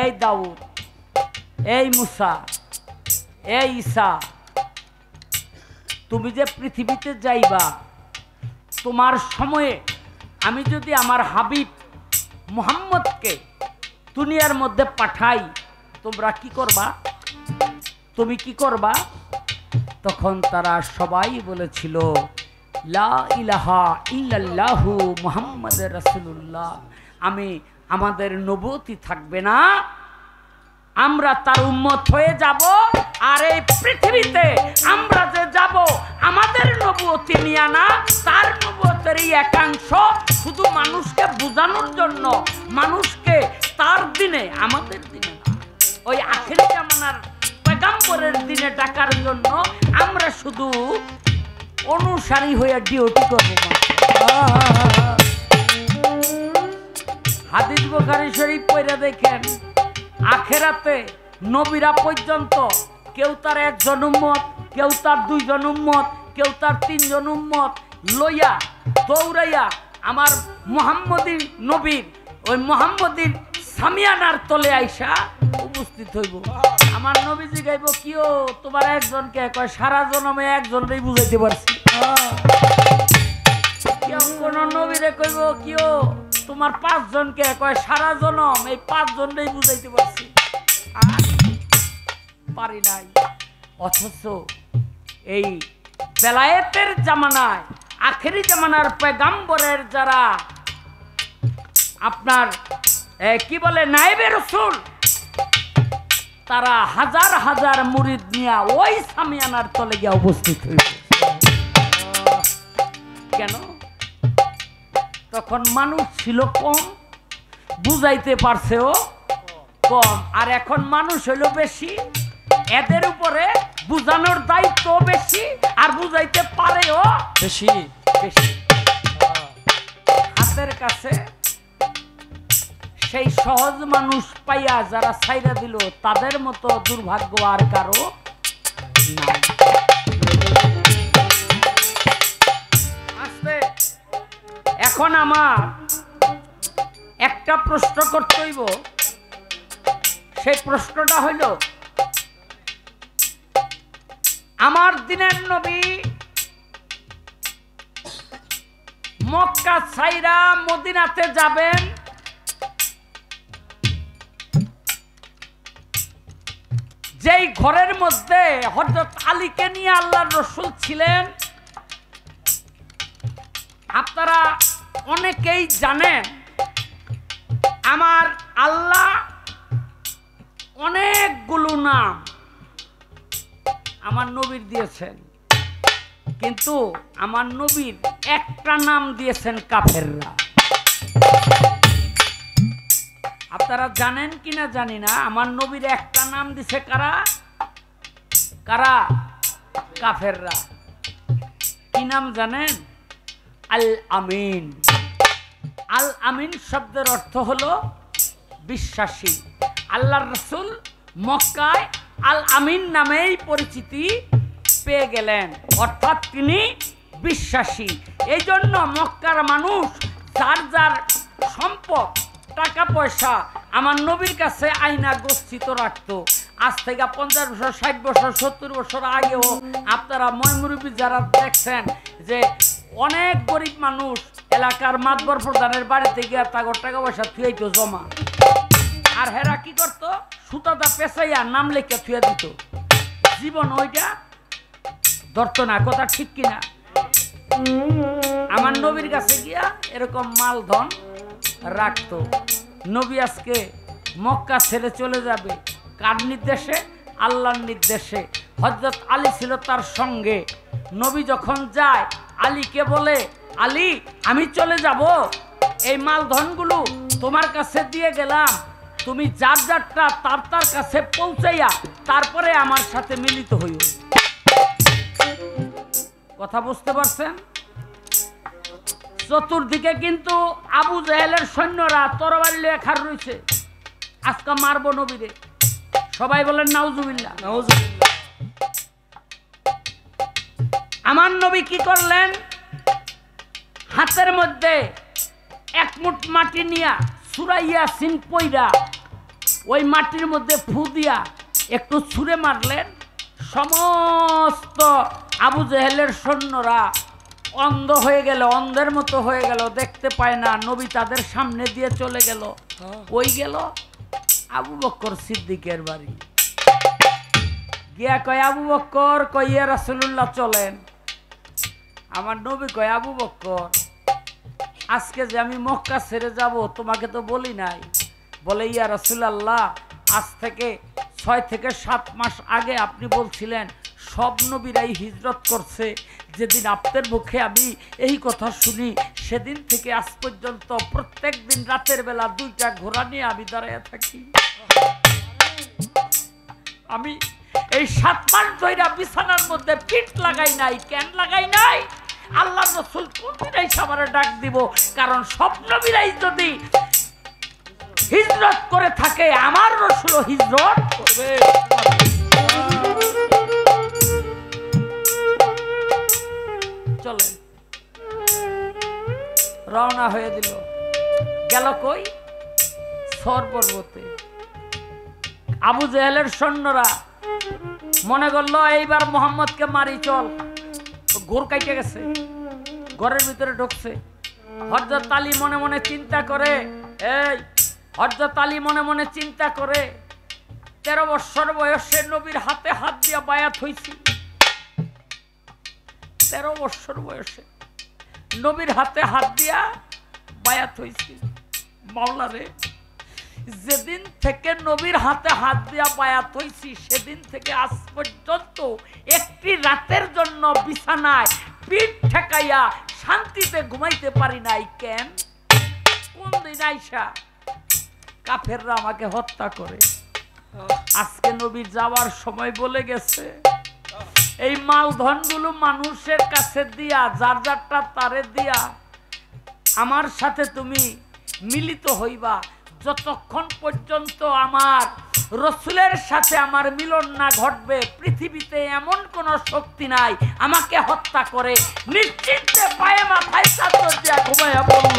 এই দাউদ, এই মুসা, এই ঈসা, তুমি যে পৃথিবীতে যাইবা, তোমার সময়ে আমি যদি আমার হাবিব মুহাম্মদকে দুনিয়ার মধ্যে পাঠাই, তোমরা কি করবা? তুমি কি করবা? তখন তারা সবাই বলেছিল, লা ইলাহা ইল্লাল্লাহু মুহাম্মাদুর রাসূলুল্লাহ। আমাদের নবুয়তি থাকবে না, আমরা তার উম্মত হয়ে যাব, আর এই পৃথিবীতে আমরা যে যাব আমাদের নবুয়তি নিয়ে না, তার নবুয়তের একাংশ শুধু মানুষকে বোঝানোর জন্য, মানুষকে তার দিনে, আমাদের দিনে না, ওই আখিরি জামানার পয়গাম্বরের দিনে ডাকার জন্য আমরা শুধু অনুসারী হয়ে ডিউটি করব। হাদিস বুখারী শরীফ পড়ে দেখেন, আখেরাতে নবীরা পর্যন্ত কেউ তার 1 জন উম্মত, কেউ তার 2 জন উম্মত, কেউ তার 3 জন উম্মত লইয়া দৌড়াইয়া আমার মুহাম্মদী নবীর ওই মুহাম্মদীর সামিয়ানার তলে আইসা উপস্থিত হইব। আমার নবীজি গাইব, কিও তোমার 1 জনকে কয়, সারা জনমে 1 জনকেই বুঝাইতে পারছি। কেউ কোন নবীরে কইব, কিও তোমার 5 জনকে কয়, সারা জনম এই 5 জনকেই বুঝাইতে পারছি, আর পারি নাই। অথচ এই বেলায়েতের জামানায়, আখেরি জামানার পয়গাম্বরের যারা আপনার কি বলে নায়েবে রাসূল, তারা হাজার হাজার মুরিদ নিয়ে ওই সামিয়ানার তলে গিয়ে উপস্থিত হয়েছে। কেন? তখন মানুষ ছিল কম, বুঝাইতে পারছেও কম, আর এখন মানুষ হইল বেশি, এদের উপরে বুঝানোর দায়িত্ব বেশি, আর বুঝাইতে পারেও বেশি বেশি। হাতের কাছে সেই সহজ মানুষ পাইয়া যারা ছাইরা দিল, তাদের মতো দুর্ভাগ্য আর কারো নাই। আস্তে এখন আমার একটা প্রশ্ন করতে হইব, সেই প্রশ্নটা হইল, আমার দিনের নবী মক্কা ছাইরা মদিনাতে যাবেন, যেই ঘরের মধ্যে হযরত আলীকে নিয়ে আল্লাহর রাসূল ছিলেন, আপনারা অনেকেই জানেন আমার আল্লাহ অনেকগুলো নাম আমার নবীর দিয়েছেন, কিন্তু আমার নবীর একটা নাম দিয়েছেন কাফেররা। আপনারা জানেন কিনা জানি না, আমার নবীর একটা নাম দিছে কারা? কারা? কাফেররা। কি নাম জানেন? আল আমিন। আল আমিন শব্দের অর্থ হলো বিশ্বাসী। আল্লাহর রাসূল মক্কায় আল আমিন নামেই পরিচিতি পেয়ে গেলেন, অর্থাৎ তিনি বিশ্বাসী। এই জন্য মক্কার মানুষ যার যার সম্পদ টাকা পয়সা আমার নবীর কাছে আয়না গচ্ছিত রাখত। আজ থেকে 50 বছর 60 বছর 70 বছর আগেও আপনারা ময়মুরব্বী যারা দেখছেন যে অনেক গরিব মানুষ এলাকার মাতবর প্রধানের বাড়িতে গিয়ে তাগর টাকা পয়সা থুয়াইতো জমা, আর হেরা কি করত? সুতাটা পেঁচাইয়া নাম লেখা থুয়া দিত। জীবন ওইটা ধরত না, কথা ঠিক কিনা? আমার নবীর কাছে গিয়া এরকম মালধন রাখতো। নবী আজকে মক্কা ছেড়ে চলে যাবে, কার নির্দেশে? আল্লাহর নির্দেশে। হযরত আলী ছিল তার সঙ্গে। নবী যখন যায় আলীকে বলে, আলী আমি চলে যাব, এই মালধনগুলো তোমার কাছে দিয়ে গেলাম, তুমি যার যারটা তার তার কাছে পৌঁছাইয়া তারপরে আমার সাথে মিলিত হইও। কথা বুঝতে পারছেন? চতুর্দিকে কিন্তু আবু জাহেলের সৈন্যরা তরবারি লয়ে খাড়া রইছে, আজকে মারবো নবীরে। সবাই বলেন নাউজুবিল্লাহ। নাউজুবিল্লাহ। আমার নবী কি করলেন? হাতের মধ্যে এক মুঠ মাটি নিয়া সূরা ইয়াসিন পইরা ওই মাটির মধ্যে ফু দিয়া একটু ছুঁড়ে মারলেন। সমস্ত আবু জাহেলের সৈন্যরা অন্ধ হয়ে গেল, অন্ধের মতো হয়ে গেল, দেখতে পায় না। নবী তাদের সামনে দিয়ে চলে গেল। ওই গেল আবু বকর সিদ্দিকের বাড়ি গিয়া কয়, আবু বকর, কই ইয়া রাসূলুল্লাহ চলেন। আমার নবী কয়, আবু বকর আজকে যে আমি মক্কা ছেড়ে যাব তোমাকে তো বলি নাই। বলে, ইয়া রাসূলুল্লাহ আজ থেকে 6 থেকে 7 মাস আগে আপনি বলছিলেন সব নবীরাই হিজরত করছে। যেদিন আপনার মুখে আমি এই কথা শুনি সেদিন থেকে আজ পর্যন্ত প্রত্যেক দিন রাতের বেলা 2টা ঘোড়া নিয়ে আমি দাঁড়ায় থাকি। আমি এই 7 মাস ধরে বিছানার মধ্যে পিঠ লাগাই নাই। কেন লাগাই নাই? আল্লাহর রাসূল কোনদিনই সবারে ডাক দিব, কারণ সব নবীরাই যদি হিজরত করে থাকে আমার রাসূলও হিজরত করবে। চলেন, রওনা হয়ে দিল। গেল কই? সর পর্বতে। আবু জাহেলের সৈন্যরা মনে করলো এইবার মুহাম্মদকে মারি, চল। ঘোর কাইটে গেছে, ঘরের ভিতরে ঢুকছে। হযরত আলী মনে মনে চিন্তা করে, এই হযরত আলী মনে মনে চিন্তা করে, 13 বছর বয়সে নবীর হাতে হাত দিয়া বায়াত হইছি। 13 বছর বয়সে নবীর হাতে হাত দিয়া বায়াত হইছি। মাওলা রে, যেদিন থেকে নবীর হাতে হাত দিয়া বায়াত হইছি সেদিন থেকে আজ পর্যন্ত একটি রাতের জন্য বিছানায় পিঠ ঠেকাইয়া শান্তিতে ঘুমাইতে পারি নাই। কেন? কোন দিন আইসা কাফেররা আমাকে হত্যা করে। আজকে নবী যাওয়ার সময় বলে গেছে, এই মালধনগুলো মানুষের কাছে দিয়া, যার যারটা তারে দিয়া আমার সাথে তুমি মিলিত হইবা। যতক্ষণ পর্যন্ত আমার রাসূলের সাথে আমার মিলন না ঘটবে পৃথিবীতে এমন কোন শক্তি নাই আমাকে হত্যা করে। নিশ্চিন্তে পায়ে মাথায় চাদর দিয়া ঘুমাইয়া বলল,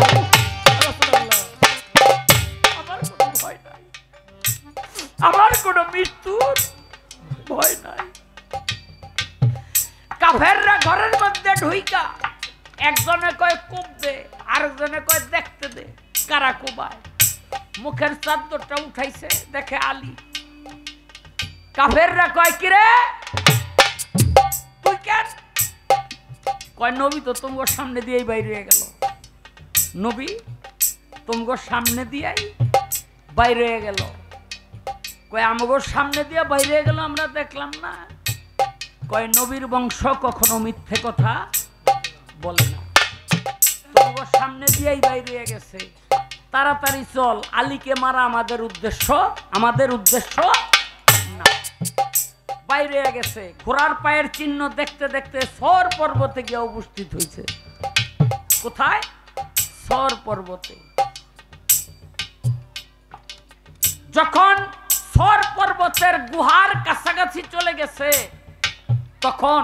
আমার কোনো ভয় নাই, আমার কোনো মৃত্যুর ভয় নাই। কাফেররা ঘরের মধ্যে ঢুইকা একজনে কয়, কয় কোপ দে, আরেকজনে কয় দেখতে দে কারা কোবায়। মুখের চাদরটা উঠাইছে, দেখে আলী। কাফেররা কয় কি রে তুই কেন? কয় নবী তো তোমার সামনে দিয়েই বাইরে হয়ে গেল। নবী তোমার সামনে দিয়েই বাইরে হয়ে গেল। কয় আমাগোর সামনে দিয়ে বাইরে হয়ে গেল, আমরা দেখলাম না। কয় নবীর বংশ কখনো মিথ্যে কথা বলে না, তোমার সামনে দিয়েই বাইরে হয়ে গেছে। তাড়াতাড়ি চল, আলীকে মারা আমাদের উদ্দেশ্য না। বাইরে হয়ে গেছে। ঘোড়ার পায়ের চিহ্ন দেখতে দেখতে সর পর্বতে গিয়ে উপস্থিত হয়েছে। কোথায়? সর পর্বতে। যখন সর পর্বতের গুহার কাছাকাছি চলে গেছে, তখন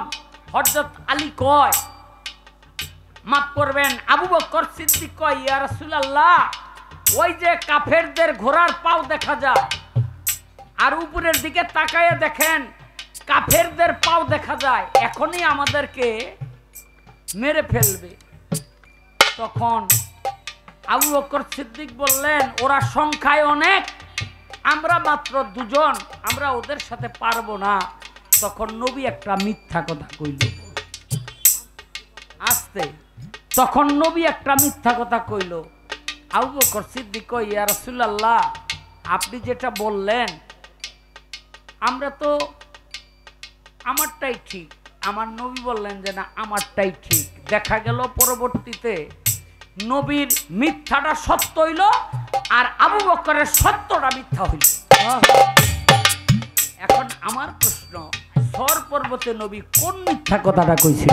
হযরত আলী কয়, মাফ করবেন, আবু বকর সিদ্দিক কয়, ইয়া রাসূলুল্লাহ, ওই যে কাফেরদের ঘোড়ার পাও দেখা যায়, আর উপরের দিকে তাকায়ে দেখেন কাফেরদের পাও দেখা যায়, এখনই আমাদেরকে মেরে ফেলবে। তখন আবু বকর সিদ্দিক বললেন, ওরা সংখ্যায় অনেক, আমরা মাত্র দুজন, আমরা ওদের সাথে পারবো না। তখন নবী একটা মিথ্যা কথা কইল। আস্তে তখন নবী একটা মিথ্যা কথা কইল। আবু বকর সিদ্দিক কয়, ইয়া রাসূলুল্লাহ, আপনি যেটা বললেন আমরা তো আমারটাই ঠিক। আমার নবী বললেন যে না, আমারটাই ঠিক। দেখা গেল পরবর্তীতে নবীর মিথ্যাটা সত্য হইল, আর আবু বকরের সত্যটা মিথ্যা হইল। এখন আমার প্রশ্ন, সর পর্বতে নবী কোন মিথ্যা কথাটা কইছিল?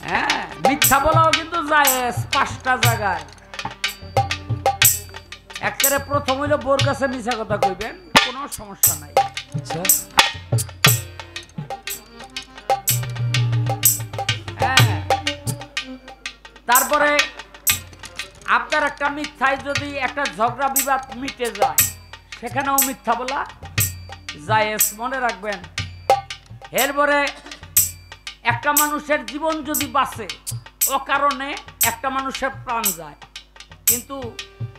হ্যাঁ, মিথ্যা বলাও কিন্তু জায়েজ 5টা জায়গায়। একেবারে প্রথম হইল বোর কাছে মিথ্যা কথা কইবেন, কোনো সমস্যা নাই। হ্যাঁ, তারপরে আপনার একটা মিথ্যায় যদি একটা ঝগড়া বিবাদ মিটে যায়, সেখানেও মিথ্যা বলা জায়েজ, মনে রাখবেন। এরপরে একটা মানুষের জীবন যদি বাঁচে, অকারণে একটা মানুষের প্রাণ যায়, কিন্তু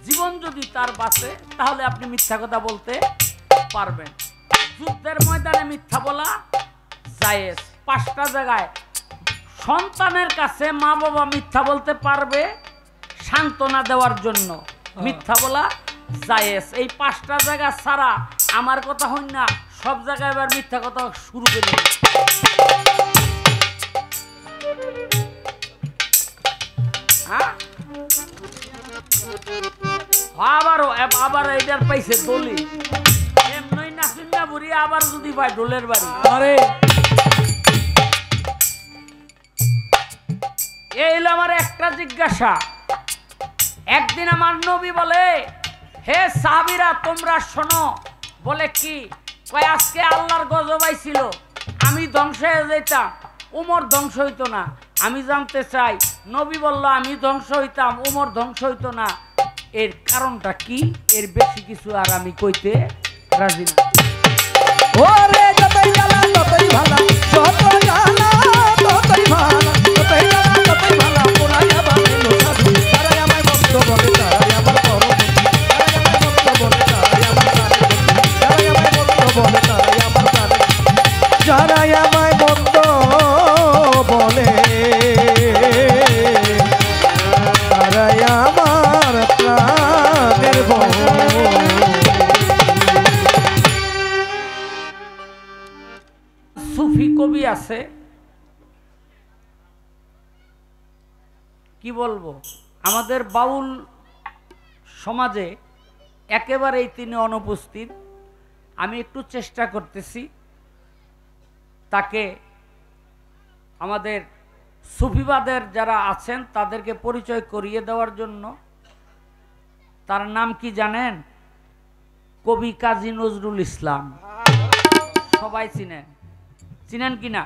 জীবন যদি তার বাঁচে, তাহলে আপনি মিথ্যা কথা বলতে পারবেন। যুদ্ধের ময়দানে মিথ্যা বলা জায়েজ। 5টা জায়গায় সন্তানের কাছে মা বাবা মিথ্যা বলতে পারবে সান্ত্বনা দেওয়ার জন্য, মিথ্যা বলা জায়েজ। এই 5টা জায়গা ছাড়া আমার কথা হই না, সব জায়গায় এবার মিথ্যা কথা শুরু করে দিই। হ্যাঁ, আবার এইটার পাইছে দলি, এমনি নাচুন না বুড়ি, আবার যদি পাই ডোলের বাড়ি। আরে এই হলো আমার একটা জিজ্ঞাসা। একদিন আমার নবী বলে, হে সাহাবীরা তোমরা শোনো। বলে কি? কয় আজকে আল্লাহর গজব আইছিল, আমি ধ্বংস হয়ে যেতাম, উমর ধ্বংস হইতো না। আমি জানতে চাই, নবী বলল আমি ধ্বংস হইতাম, উমর ধ্বংস হইতো না, এর কারণটা কি? এর বেশি কিছু আর আমি কইতে রাজি না। ওরে যতই জ্বালা ততই ভালা, যত জ্বালা ততই ভালা, যতই জ্বালা ততই ভালা, পোড়াইয়া বানাইলো সাধু, তারাই আমায় ভক্ত বলে, তারাই আমার পরম, তারাই আমায় ভক্ত বলে, তারাই আমার প্রাণ, যারাই আমায় ভক্ত বলে, তারাই আমার প্রাণের ভক্ত। সুফি কবি আছে, কি বলবো, আমাদের বাউল সমাজে একেবারেই তিনি অনুপস্থিত। আমি একটু চেষ্টা করতেছি তাকে আমাদের সুফিবাদের যারা আছেন তাদেরকে পরিচয় করিয়ে দেওয়ার জন্য। তার নাম কি জানেন? কবি কাজী নজরুল ইসলাম। সবাই চিনেন, চিনেন কিনা,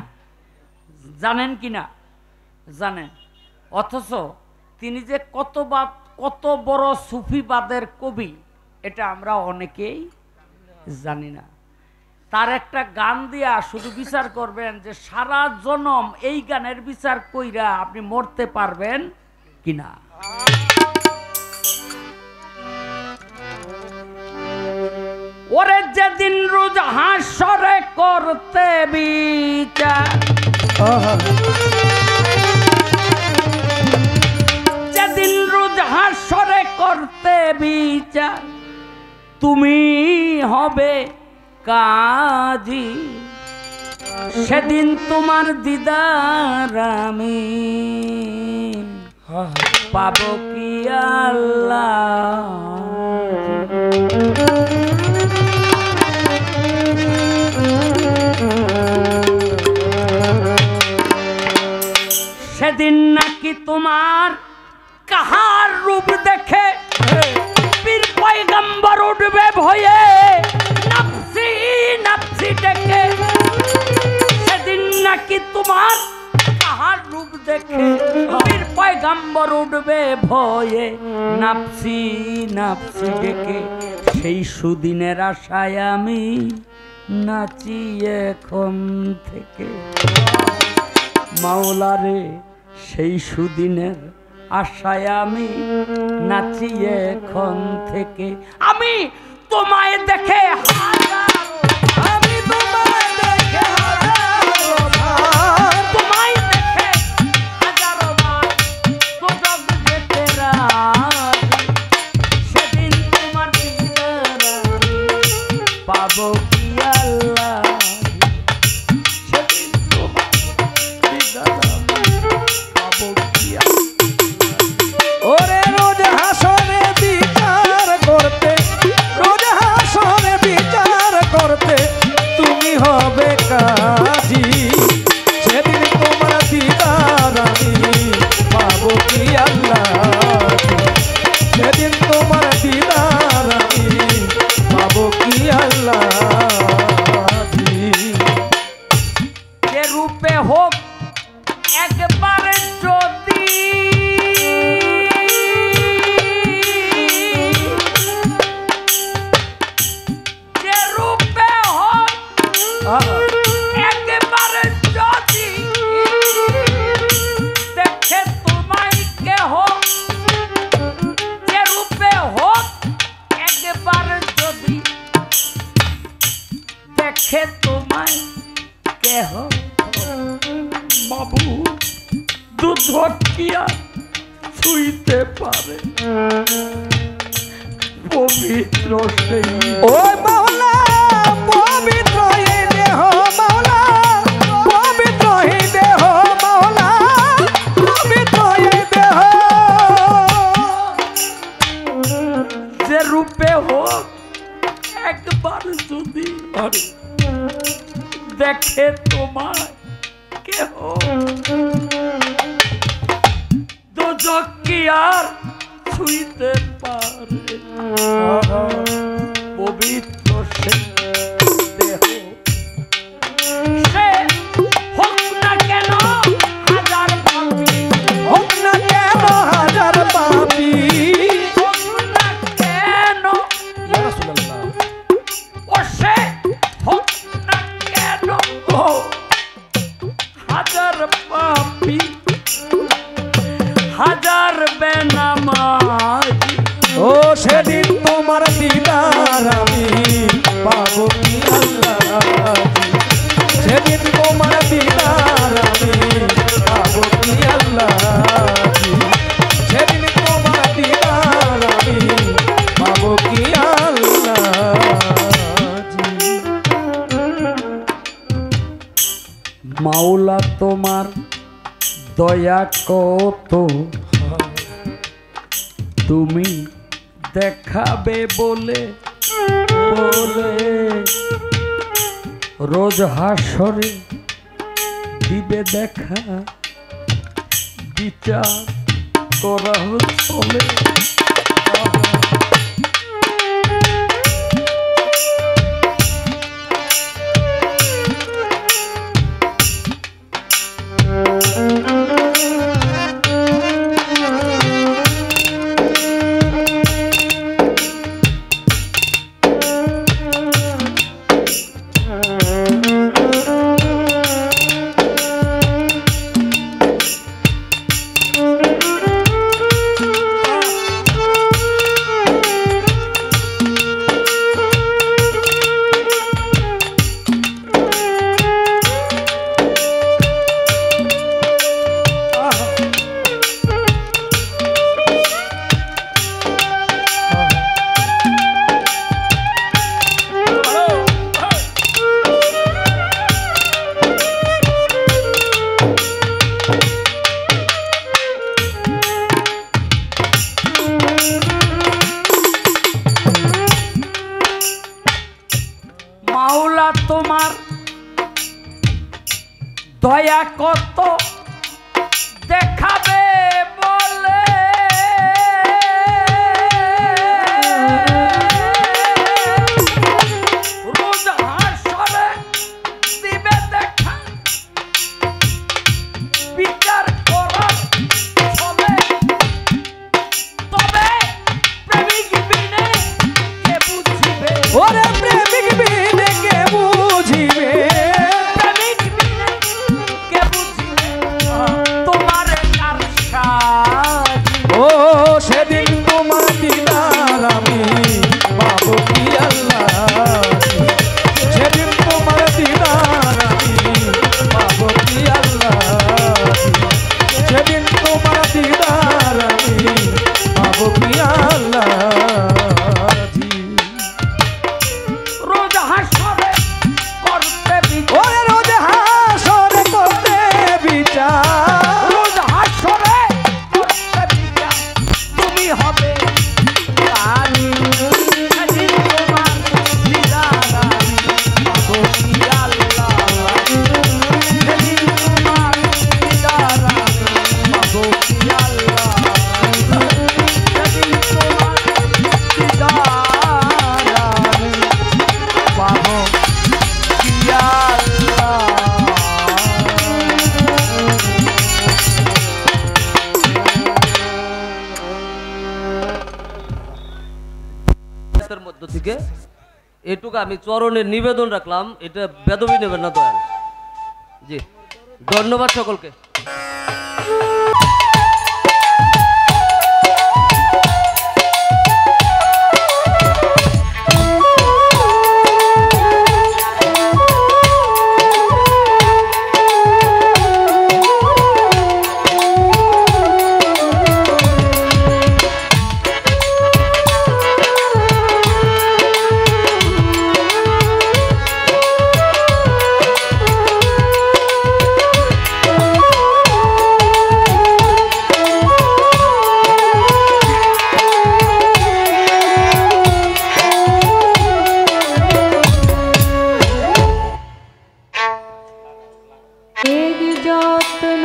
জানেন কিনা? জানেন। অথচ তিনি যে কত বড় সুফিবাদের কবি, এটা আমরা অনেকেই জানি না। তার একটা গান দিয়া শুধু বিচার করবেন যে সারা জনম এই গানের বিচার কইরা আপনি মরতে পারবেন কিনা। ওরে যেদিন রোজ হাসরে করতে বিচার, যেদিন রোজ হাসরে করতে বিচার, তুমি হবে কাজী, সেদিন তোমার দিদার আমি পাবো কি আল্লাহ। সেদিন নাকি তোমার কাহার রূপ দেখে পীর পয়গম্বর উঠবে ভয়ে নাফসি নাফসি ডেকে। সেদিন নাকি তোমার কাহার রূপ দেখে পীর পয়গম্বর উঠবে ভয়ে নাফসি নাফসি ডেকে। সেই সুদিনের আশায় আমি নাচি এখন থেকে। মাওলারে সেই সুদিনের আশায় আমি নাচি এখন থেকে। আমি তোমায় দেখে আমি তোমায় দেখে তোমায় দেখে হাজারো বার তোজক যেতে রাজি, সেদিন তোমার দিদার আমি পাবো কি আল্লাহ। সেদিন তোমার দিদার আমি পাবো কি আল্লাহ। ওরে রোজ হাসরে বিচার করতে, রোজ হাসরে বিচার করতে তুমি হবে কাজী, সেদিন তোমার দিদার আমি পাবো কি আল্লাহ। সেদিন তোমার দিদার আমি পাবো কি আল্লাহ। যে রূপে হোক একবার যদি, যে রূপে হোক একবার যদি দেখে তোমায় কেহ, যে রূপে হোক একবার যদি দেখে তোমায় কেহ, বাবু দুধ কিয়া ছুঁইতে পারে পবিত্র সেই। ও মাওলা পবিত্র এই দেহ, মাওলা পবিত্র এই দেহ, মাওলা পবিত্র এই দেহ। যে রূপে হোক একবার যদি দেখে তোমায় কেহ, দোজক কি আর ছুঁইতে পারে পবিত্র সেই দেহ। সে হোক না কেন হাজার পাপী, হোক না কেন হাজার পাপী, হোক না কেন ও সে হোক না কেন হাজার পাপী, হাজার বেনামাজি। ও সেদিন তোমার দিদার আমি পাবো কি আল্লাহ। সেদিন তোমার দিদার আমি পাবো কি আল্লাহ। সেদিন তোমার দিদার আমি পাবো কি আল্লাহ। মাওলা তোমার দয়া কত তুমি দেখাবে বলে বলে, রোজ হাসরে দিবে দেখা, বিচার করা চলে। দয়া কত দেখাবে বলে রোজ হাসরে দিবে দেখা বিচার করার ছলে তবে প্রেমিক বিনে কে বুঝিবে ওরে প্রেমিক বিনে কে বুঝিবে প্রেমিক বিনে কে বুঝিবে তোমার কার সাজি ও সেদিন তোমার দিদার আমি পাবো কি আল্লাহ সেদিন তোমার দিদার আমি পাবো কি আল্লাহ সেদিন তোমার দিদার আমি পাবো কি আল্লাহ রোজ হাসরে করতে বিচার ওরে রোজ হাসরে করতে বিচার রোজ হাসরে করতে বিচার তুমি হবে রানী সেদিন তোমার দিদার আমি পাবো কি আল্লাহ সেদিন তোমার দিদার আমি পাবো কি আল্লাহ সেদিন তোমার দিদার আমি পাবো কি আল্লাহ। এর মধ্য থেকে এটুকু আমি চরণের নিবেদন রাখলাম, এটা বেদবি নেবেন না দয়াল। জি ধন্যবাদ সকলকে। যত্ন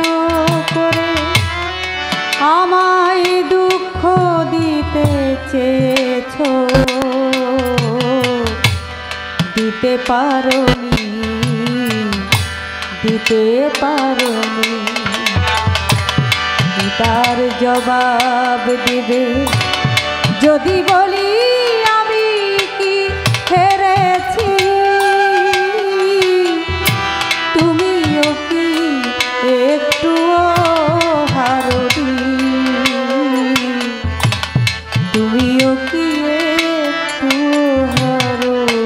করে আমায় দুঃখ দিতে চেয়েছ দিতে পারোনি দিতে পারোনি তার জবাব দেবে যদি বলি আমি কি হেরেছি তুমিও কি একটুও হারোনি তুমিও কি একটু হারোনি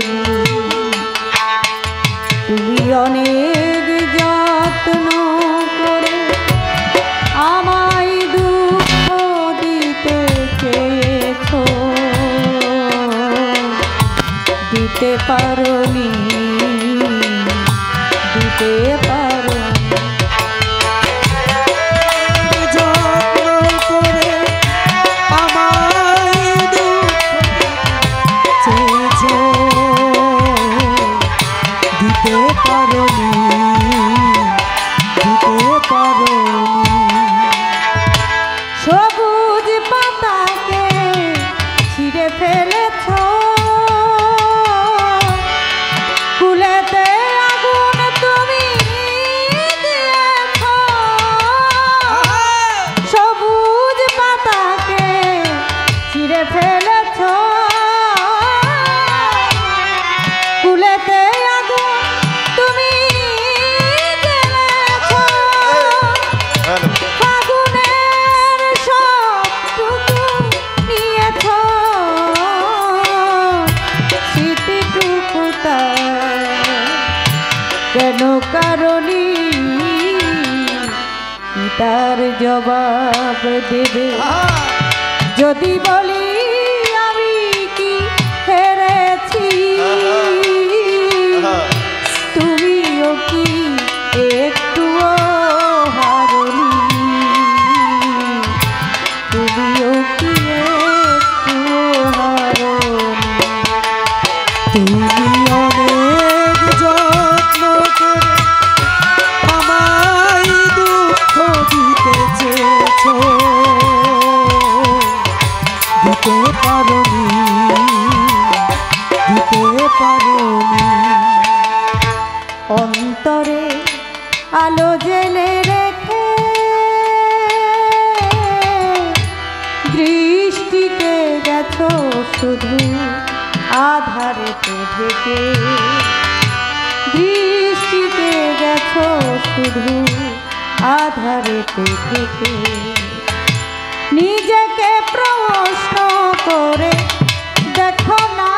তুমি অনেক যত্ন করে আমায় দুঃখ দিতে চেয়েছ দিতে পারোনি দিতে পারোনি যত্ন করে আমায় চেয়েছ দিতে পারোনি দিতে পারোনি সবুজ পাতাকে ছিঁড়ে ফেলেছ কুলেতে আগুন তুমি দিয়েছ সবুজ পাতাকে ছিঁড়ে ফেলেছ কুলেতে আগুন তুমি জ্বেলেছ ফাগুনের সবটুকু নিয়েছ স্মৃতিটুকু কেন কারণী তার জবাব দেবে যদি বলি আমি কি হেরেছি তুমিও কি একটুও হারোনি তুমিও কি একটুও হারোনি তুমি অনেক যত্ন করে আমার আলো জেলে রেখে দৃষ্টিতে গেছো শুধু আধারেতে ঢেকে, দৃষ্টিতে গেছো শুধু আধারেতে ঢেকে। নিজেকে প্রশ্ন করে দেখো না,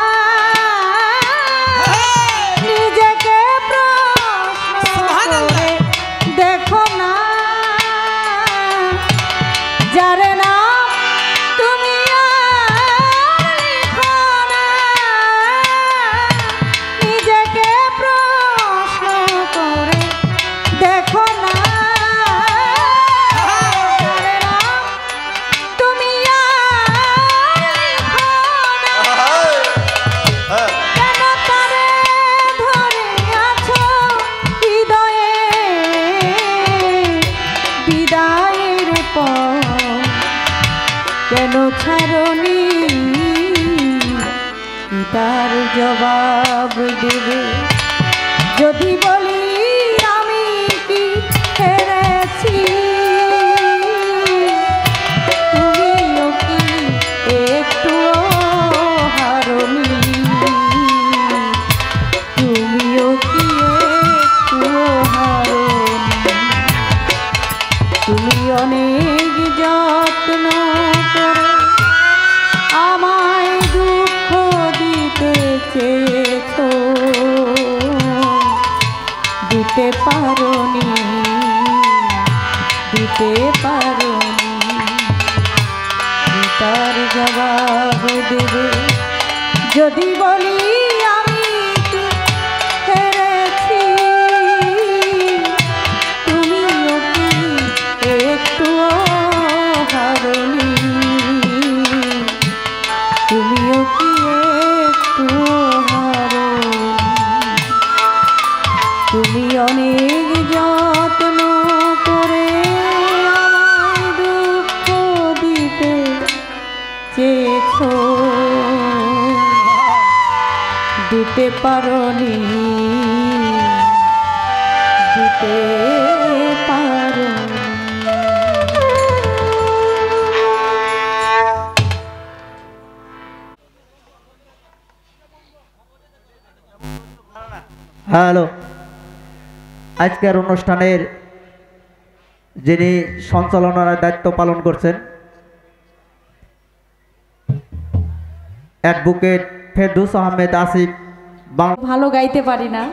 নিজেকে প্রশ্ন করে দেখো না, যারে না তুমি আর লিখো না। নিজেকে প্রশ্ন করে দেখো না, যারে না তুমি আর লিখো না। কেন তারে ধরে আছো হৃদয়ে বিদায়ের পর, কেন ছাড়নি তার জবাব দেবে। যদি বলি আমি কি হেরেছি, তুমিও কি একটুও হারনি, তুমিও কি একটুও হারনি। তুমি অনেক যত্ন করে আমায় দুঃখ দিতে চেয়েছো, দিতে পারোনি, দিতে পারোনি। তার জবাব দেবে যদি বলি আমি কি হেরেছি, তুমিও কি একটুও হারনি, তুমিও কি একটুও হারনি। তুমি অনেক যত্ন করে আমায় দুঃখ দিতে চেয়েছো, দিতে পারোনি, দিতে পারোনি। হ্যালো, আজকের অনুষ্ঠানের যিনি সঞ্চালনার দায়িত্ব পালন করছেন অ্যাডভোকেট ফেরদৌস আহমেদ আসিফ। ভালো গাইতে পারি না,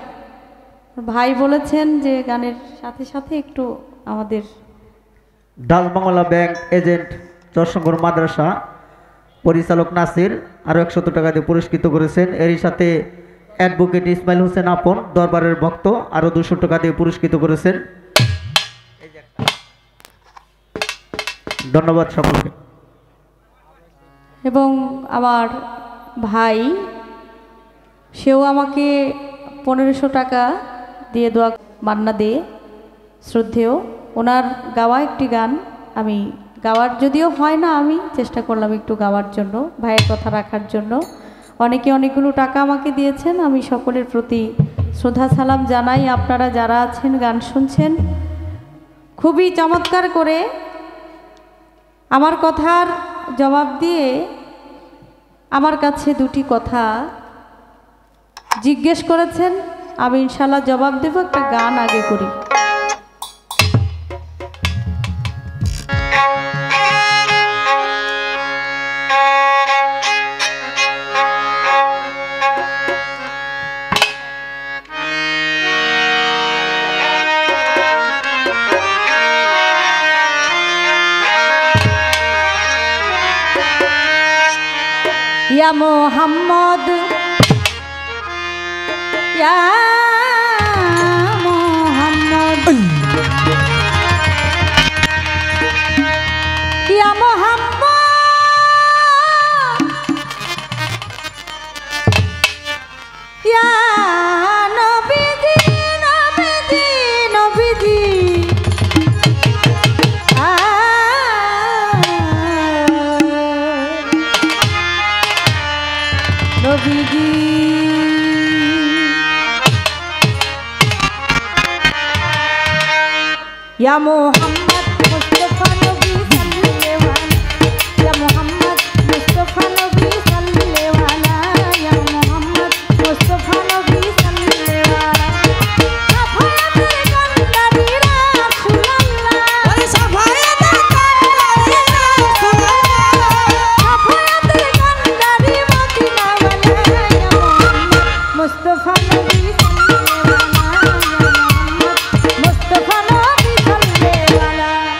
ভাই বলেছেন যে গানের সাথে সাথে একটু আমাদের ডাচবাংলা ব্যাংক এজেন্ট চরশঙ্কর মাদ্রাসা পরিচালক নাসির আরও 100 টাকা দিয়ে পুরস্কৃত করেছেন। এরই সাথে অ্যাডভোকেট ইসমাইল হোসেন আপন দরবারের ভক্ত আরও 200 টাকা দিয়ে পুরস্কৃত করেছেন। ধন্যবাদ সকলকে। এবং আমার ভাই সেও আমাকে 1500 টাকা দিয়ে দোয়া, মান্না দে শ্রদ্ধেয়, ওনার গাওয়া একটি গান আমি গাওয়ার, যদিও হয় না, আমি চেষ্টা করলাম একটু গাওয়ার জন্য, ভাইয়ের কথা রাখার জন্য। অনেকে অনেকগুলো টাকা আমাকে দিয়েছেন, আমি সকলের প্রতি শ্রদ্ধা সালাম জানাই। আপনারা যারা আছেন গান শুনছেন, খুবই চমৎকার করে আমার কথার জবাব দিয়ে আমার কাছে দুটি কথা জিজ্ঞেস করেছেন, আমি ইনশাল্লাহ জবাব দেব। একটা গান আগে করি। ইয়া মোহাম্মদ, ইয়া মোহাম্মদ, ইয়া মোহাম্মদ, ইয়া নবীজি, নবীজি, নবীজি, নবীজি, ইয়া মোহাম্মদ মুস্তাফা নবী সাল্লাল্লাহু আলাইহি ইয়া মোহাম্মদ মুস্তাফা নবী সাল্লাল্লাহু আলাইহি ইয়া মোহাম্মদ মুস্তাফা নবী সাল্লাল্লাহু আলাইহি সাফায়াতের কান্ডারি রাসূলুল্লাহ ওরে সাফায়াতের কান্ডারি রাসূলুল্লাহ সাফায়াতের কান্ডারি মদিনাওয়ালা ইয়া মোহাম্মদ মুস্তাফা নবী সাল্লাল্লাহু আলাইহি মুস্তাফা নবী সাল্লাল্লাহু আলাইহি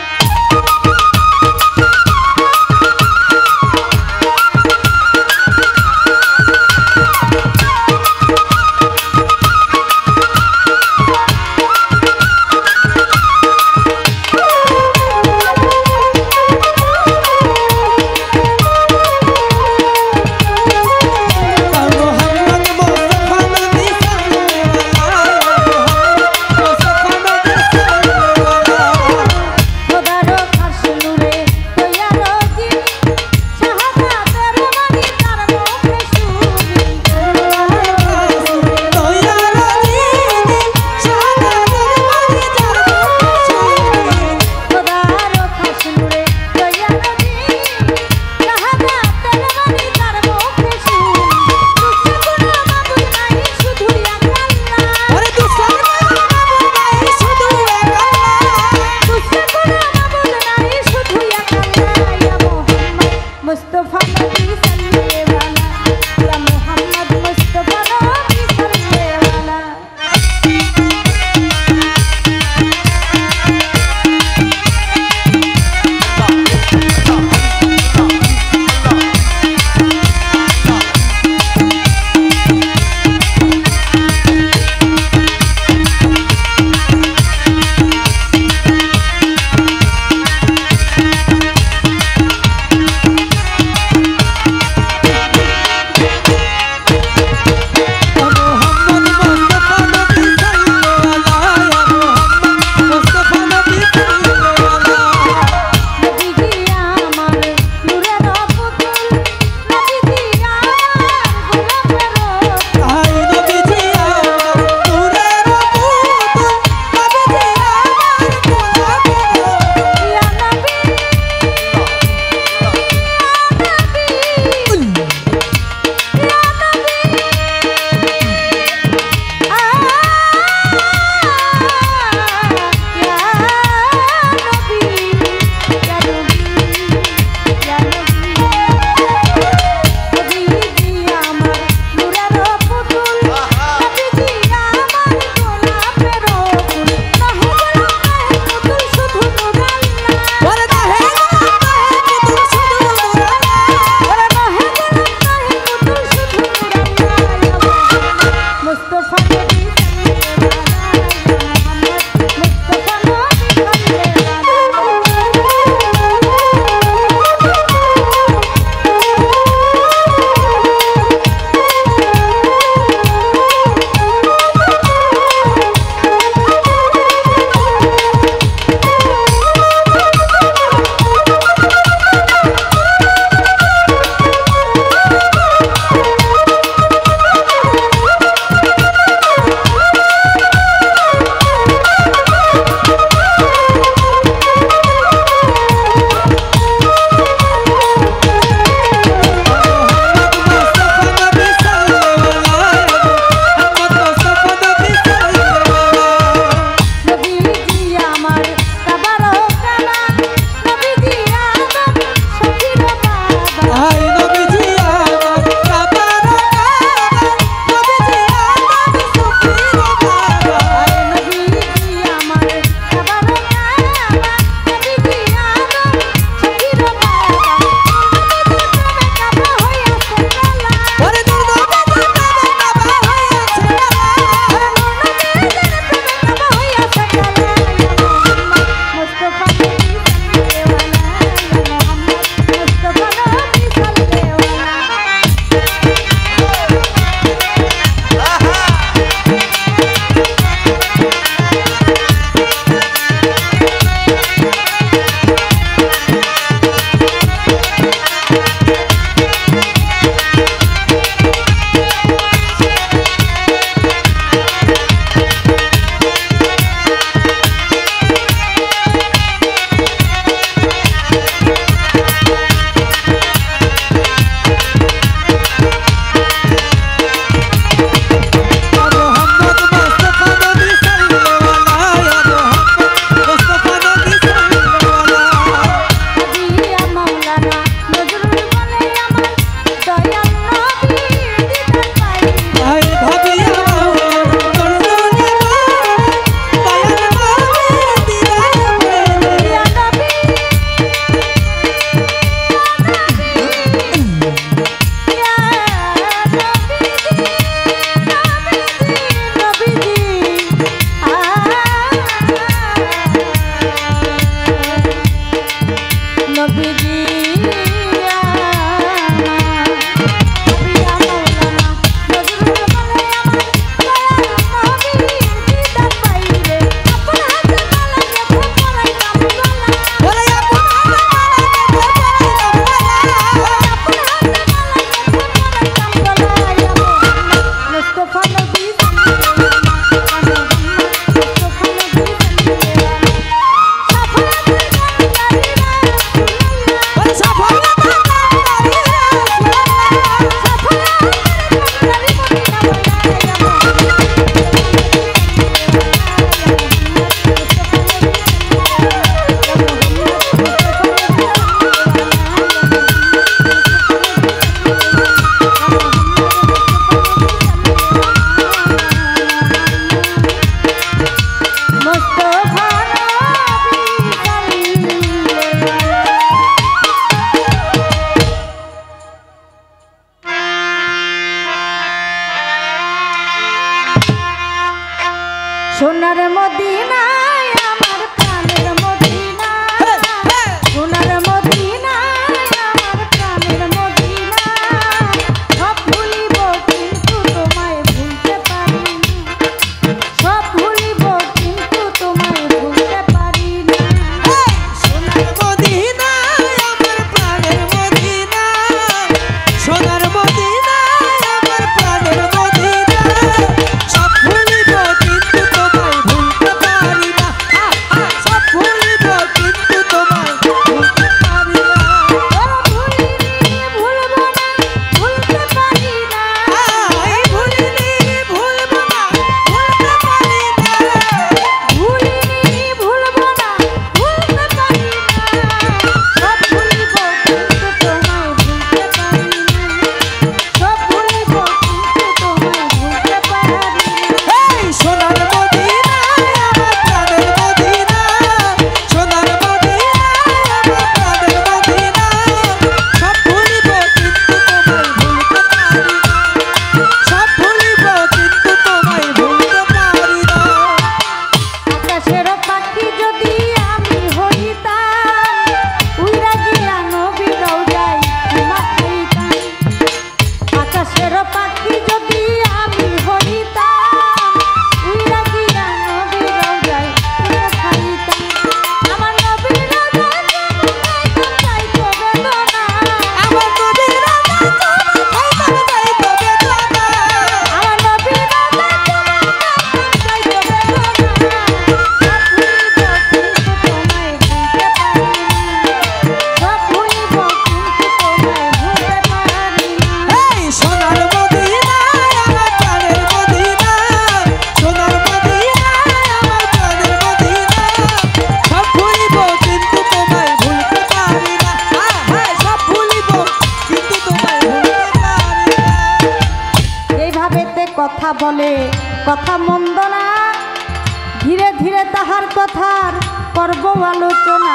কথার করব আলোচনা,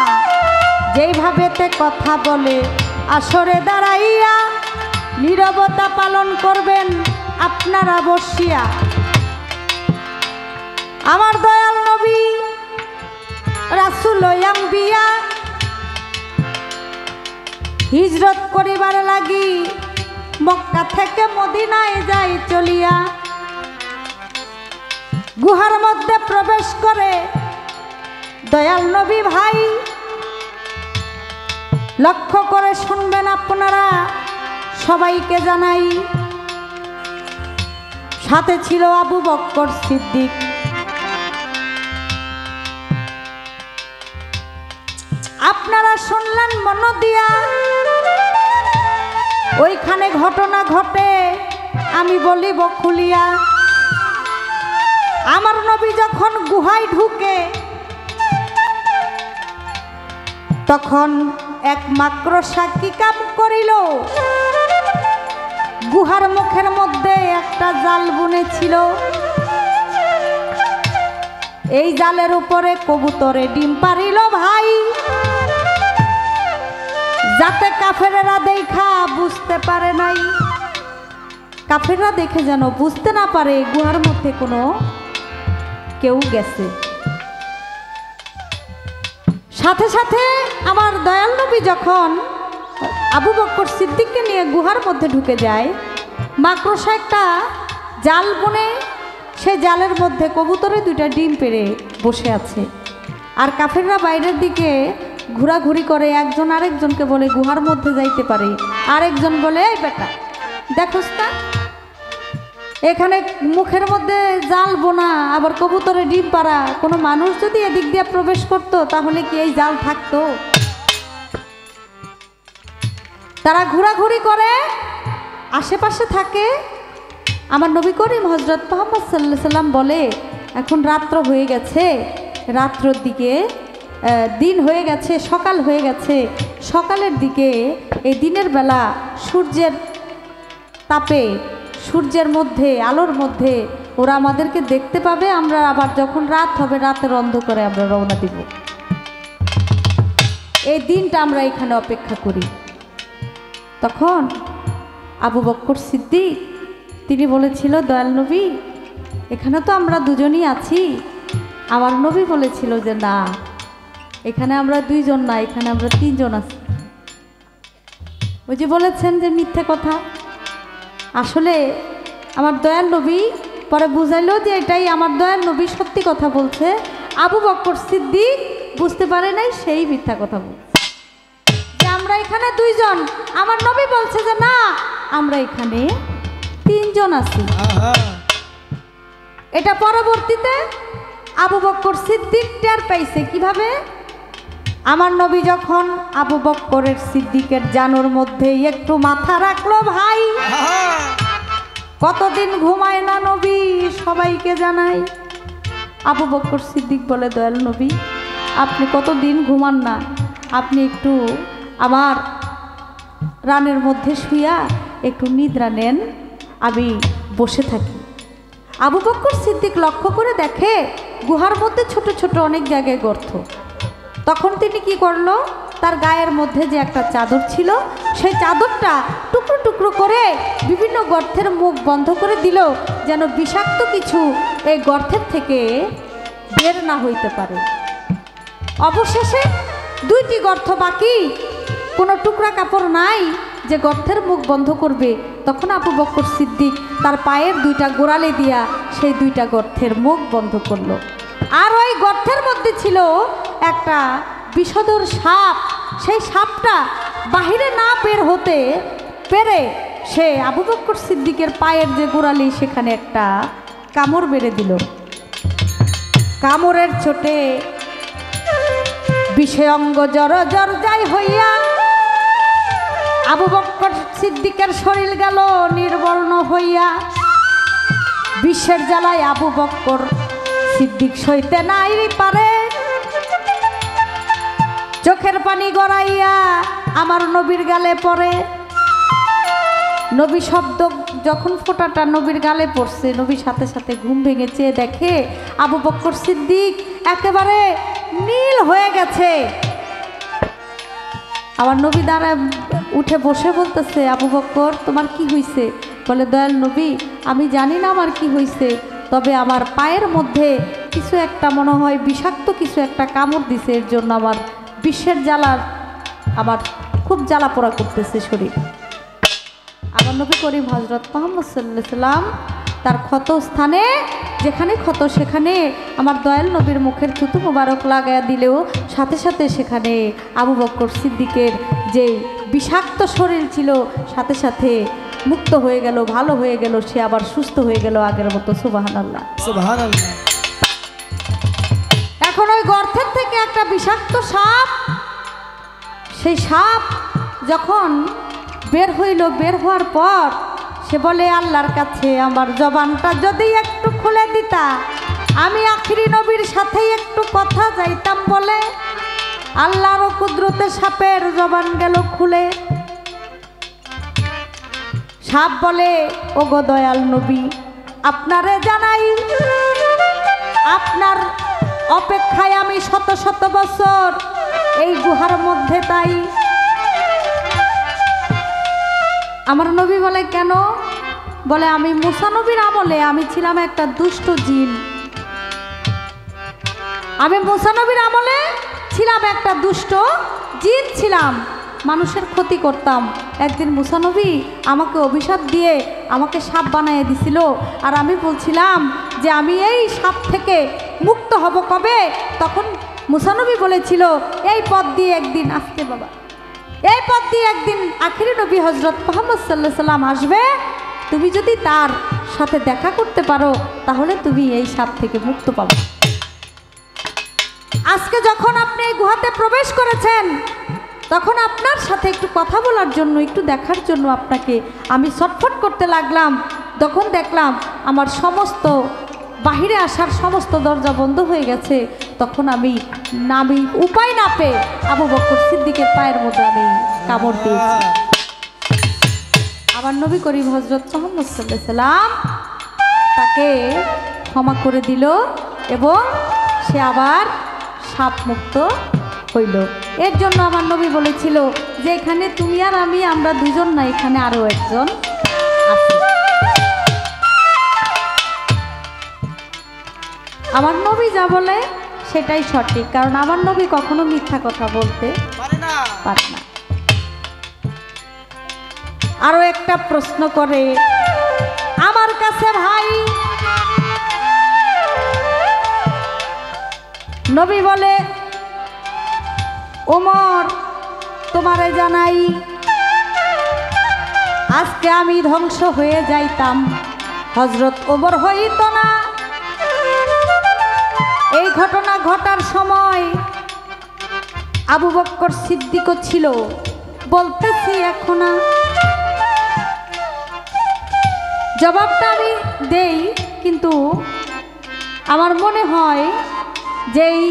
যেইভাবেতে কথা বলে আসরে দাঁড়াইয়া নীরবতা পালন করবেন আপনারা বসিয়া। আমার দয়াল নবী রাসূল আম্বিয়া হিজরত করিবার লাগি মক্কা থেকে মদিনায় যাই চলিয়া, গুহার মধ্যে প্রবেশ করে দয়াল নবী ভাই লক্ষ্য করে শুনবেন আপনারা, সবাইকে জানাই সাথে ছিল আবু বকর সিদ্দিক। আপনারা শুনলেন মন দিয়া, ওইখানে ঘটনা ঘটে আমি বলিব খুলিয়া। আমার নবী যখন গুহায় ঢুকে তখন এক মাকড়সা কি কাম করিল, গুহার মুখের মধ্যে একটা জাল বুনেছিল। এই জালের উপরে কবুতরে ডিম পারিল ভাই, যাতে কাফেরেরা দেখা বুঝতে পারে নাই, কাফেররা দেখে যেন বুঝতে না পারে গুহার মধ্যে কোনো কেউ গেছে। সাথে সাথে আমার দয়াল নবী যখন আবু বকর সিদ্দিককে নিয়ে গুহার মধ্যে ঢুকে যায়, মাকড়সা একটা জাল বুনে সেই জালের মধ্যে কবুতরে দুইটা ডিম পেড়ে বসে আছে। আর কাফেররা বাইরের দিকে ঘোরাঘুরি করে, একজন আরেকজনকে বলে গুহার মধ্যে যাইতে পারে, আরেকজন বলে এই বেটা দেখোস না এখানে মুখের মধ্যে জাল বোনা আবার কবুতরে ডিম পাড়া, কোনো মানুষ যদি এদিক দিয়ে প্রবেশ করতো তাহলে কি এই জাল থাকতো? তারা ঘোরাঘুরি করে আশেপাশে থাকে। আমার নবী করিম হযরত মুহাম্মদ সাল্লাল্লাহু আলাইহি সাল্লাম বলে এখন রাত্র হয়ে গেছে, রাত্রের দিকে দিন হয়ে গেছে, সকাল হয়ে গেছে, সকালের দিকে এই দিনের বেলা সূর্যের তাপে সূর্যের মধ্যে আলোর মধ্যে ওরা আমাদেরকে দেখতে পাবে, আমরা আবার যখন রাত হবে রাতের অন্ধকারে আমরা রওনা দিব। এই দিনটা আমরা এখানে অপেক্ষা করি। তখন আবু বকর সিদ্দিক তিনি বলেছিল দয়াল নবী এখানে তো আমরা দুজনই আছি। আমার নবী বলেছিল যে না, এখানে আমরা দুইজন না, এখানে আমরা তিনজন আছি। ওই যে বলেছেন যে মিথ্যে কথা, আসলে আমার দয়াল নবী পরে বুঝাইলো যে এটাই আমার দয়াল নবী সত্যি কথা বলছে। আবু বকর সিদ্দিক বুঝতে পারে নাই, সেই মিথ্যা কথা বলছে যে আমরা এখানে দুইজন, আমার নবী বলছে যে না আমরা এখানে তিনজন আছি। এটা পরবর্তীতে আবু বকর সিদ্দিক টের পাইছে। কিভাবে? আমার নবী যখন আবু বকরের সিদ্দিকের জানোর মধ্যে একটু মাথা রাখলো ভাই, কতদিন ঘুমায় না নবী সবাইকে জানাই। আবু বকর সিদ্দিক বলে দয়াল নবী আপনি কতদিন ঘুমান না, আপনি একটু আমার রানের মধ্যে শুইয়া একটু নিদ্রা নেন, আমি বসে থাকি। আবু বকর সিদ্দিক লক্ষ্য করে দেখে গুহার মধ্যে ছোট ছোট অনেক জায়গায় গর্ত। তখন তিনি কি করলো, তার গায়ের মধ্যে যে একটা চাদর ছিল সেই চাদরটা টুকরো টুকরো করে বিভিন্ন গর্তের মুখ বন্ধ করে দিল, যেন বিষাক্ত কিছু এই গর্তের থেকে বের না হইতে পারে। অবশেষে দুইটি গর্ত বাকি, কোনো টুকরা কাপড় নাই যে গর্তের মুখ বন্ধ করবে। তখন আবু বকর সিদ্দিক তার পায়ের দুইটা গোড়ালি দিয়া সেই দুইটা গর্তের মুখ বন্ধ করলো। আর ওই গর্তের মধ্যে ছিল একটা বিষধর সাপ। সেই সাপটা বাহিরে না বের হতে পেরে সে আবু বকর সিদ্দিকের পায়ের যে গোড়ালি সেখানে একটা কামড় বেড়ে দিল। কামড়ের চোটে বিষে অঙ্গ জর যাই হইয়া আবু বকর সিদ্দিকের শরীর গেল নির্বর্ণ হইয়া। বিশ্বের জ্বালায় আবু বকর সিদ্দিক সইতে নাই পারে, চোখের পানি গড়াইয়া আমার নবীর গালে পড়ে। নবী শব্দ যখন ফোঁটাটা নবীর গালে পড়ছে, নবীর সাথে সাথে ঘুম ভেঙে চেয়ে দেখে আবু বকর সিদ্দিক একেবারে নীল হয়ে গেছে। আমার নবী দাঁড়ায় উঠে বসে বলতেছে, আবু বকর তোমার কি হয়েছে? বলে, দয়াল নবী আমি জানি না আমার কি হয়েছে, তবে আমার পায়ের মধ্যে কিছু একটা মনে হয় বিষাক্ত কিছু একটা কামড় দিছে, এর জন্য আমার বিশ্বের জ্বালার আমার খুব জ্বালা পোড়া করতেছে শরীর। আমার নবী করিম হযরত মুহাম্মদ সাল্লাল্লাহু আলাইহি সাল্লাম তার ক্ষত স্থানে যেখানে ক্ষত সেখানে আমার দয়াল নবীর মুখের থুতু মোবারক লাগায়া দিলেও সাথে সাথে সেখানে আবু বকর সিদ্দিকের যে বিষাক্ত শরীর ছিল সাথে সাথে মুক্ত হয়ে গেল, ভালো হয়ে গেল, সে আবার সুস্থ হয়ে গেল আগের মতো। সুবহানাল্লাহ, সুবহানাল্লাহ। এখন ওই গর্তের থেকে একটা বিষাক্ত সাপ, সেই সাপ যখন বের হইল, বের হওয়ার পর সে বলে, আল্লাহর কাছে আমার জবানটা যদি একটু খুলে দিতা, আমি আখিরি নবীর সাথেই একটু কথা যাইতাম। বলে আল্লাহর কুদরতে সাপের জবান গেল খুলে। সাপ বলে, ওগো দয়াল নবী আপনারে জানাই, আপনার অপেক্ষায় আমি শত শত বছর এই গুহার মধ্যে। তাই আমার নবী বলে, কেন? বলে, আমি মুসা নবীর আমলে আমি ছিলাম একটা দুষ্ট জিন। আমি মুসা নবীর আমলে ছিলাম একটা দুষ্ট জিন ছিলাম, মানুষের ক্ষতি করতাম। একদিন মুসা নবী আমাকে অভিশাপ দিয়ে আমাকে সাপ বানিয়ে দিছিল, আর আমি বলছিলাম যে আমি এই সাপ থেকে মুক্ত হব কবে? তখন মুসা নবী বলেছিল, এই পথ দিয়ে একদিন আসতে বাবা, এই পথ দিয়ে একদিন আখিরি নবী হযরত মুহাম্মদ সাল্লাল্লাহু আলাইহি সাল্লাম আসবে, তুমি যদি তার সাথে দেখা করতে পারো তাহলে তুমি এই সাপ থেকে মুক্ত পাবে। আজকে যখন আপনি এই গুহাতে প্রবেশ করেছেন, তখন আপনার সাথে একটু কথা বলার জন্য, একটু দেখার জন্য আপনাকে আমি ছটফট করতে লাগলাম। তখন দেখলাম আমার সমস্ত বাহিরে আসার সমস্ত দরজা বন্ধ হয়ে গেছে। তখন আমি উপায় না পেয়ে আবু বকর সিদ্দিকের পায়ের মধ্যে আমি কামড় দিয়েছি। আমার নবী করিম হযরত মুহাম্মদ সাল্লাল্লাহু আলাইহি সাল্লাম তাকে ক্ষমা করে দিল এবং সে আবার সাপ মুক্ত হইল। এর জন্য আমার নবী বলেছিল যে এখানে তুমি আর আমি, আমরা দুজন না, এখানে আরো একজন আছে। আমার নবী যা বলে সেটাই সঠিক, কারণ আমার নবী কখনো মিথ্যা কথা বলতে পারে না। আরো একটা প্রশ্ন করে আমার কাছে ভাই, নবী বলে, ওমর তোমারে জানাই, আজকে আমি ধ্বংস হয়ে যাইতাম, হযরত ওমর হইত না। এই ঘটনা ঘটার সময় আবু বকর সিদ্দিকও ছিল। বলতেছি এখন জবাবটা আমি দেই, কিন্তু আমার মনে হয় যে এই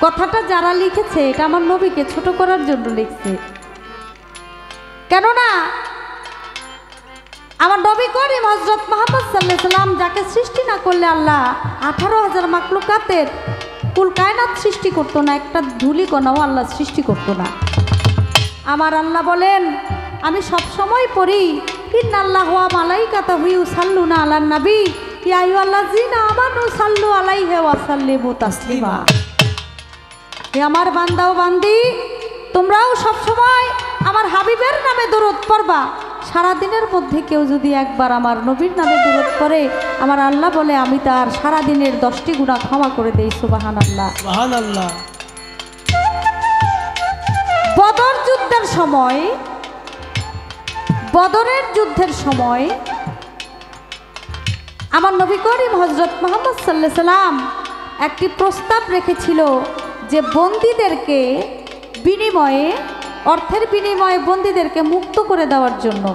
কথাটা যারা লিখেছে এটা আমার নবীকে ছোট করার জন্য লিখছে। কেননা আমার নবী করিম হযরত মুহাম্মদ সাল্লাল্লাহু আলাইহি সাল্লাম যাকে সৃষ্টি না করলে আল্লাহ 18,000 মাখলুকাতের কুল কায়নাত সৃষ্টি করতো না, একটা ধুলি কণাও আল্লাহ সৃষ্টি করতো না। আমার আল্লাহ বলেন, আমি সব সময় পড়ি, ইন্নাল্লাহু ওয়া মালাইকাতাহু ইউসাল্লুনা আলান নবী ইয়া আইয়ুহাল্লাযীনা আমানু সাল্লু আলাইহি ওয়া সাল্লিমু তাসলিমা। হে আমার বান্দা ও বান্দি, তোমরাও সব সময় আমার হাবিবের নামে দরুদ পড়বা। সারা দিনের মধ্যে কেউ যদি একবার আমার নবীর নামে দরুদ পড়ে, আমার আল্লাহ বলে আমি তার সারা দিনের 10টি গুনাহ ক্ষমা করে দেই। সুবহানাল্লাহ, সুবহানাল্লাহ। বদরের যুদ্ধের সময় আমার নবী করিম হযরত মুহাম্মদ সাল্লাল্লাহু আলাইহি সাল্লাম একটি প্রস্তাব রেখেছিল যে বন্দীদেরকে বিনিময়ে, অর্থের বিনিময়ে বন্দীদেরকে মুক্ত করে দেওয়ার জন্য।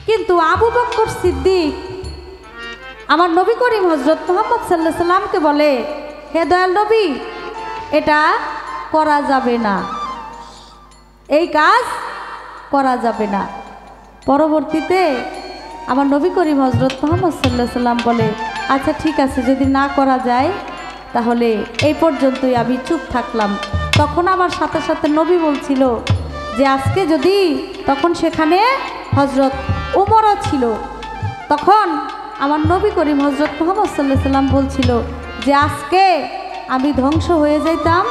কিন্তু আবু বকর সিদ্দিক আমার নবী করিম হযরত মুহাম্মদ সাল্লাল্লাহু আলাইহি সাল্লামকে বলে, হে দয়াল নবী, এটা করা যাবে না, এই কাজ করা যাবে না। পরবর্তীতে আমার নবী করিম হযরত মুহাম্মদ সাল্লাল্লাহু আলাইহি সাল্লাম বলে, আচ্ছা ঠিক আছে, যদি না করা যায় তাহলে এই পর্যন্তই, আমি চুপ থাকলাম। তখন আমার সাথে সাথে নবী বলছিল যে আজকে যদি, তখন সেখানে হজরত উমরও ছিল, তখন আমার নবী করিম হজরত মুহাম্মদ সাল্লাল্লাহু আলাইহি সাল্লাম বলছিল যে আজকে আমি ধ্বংস হয়ে যাইতাম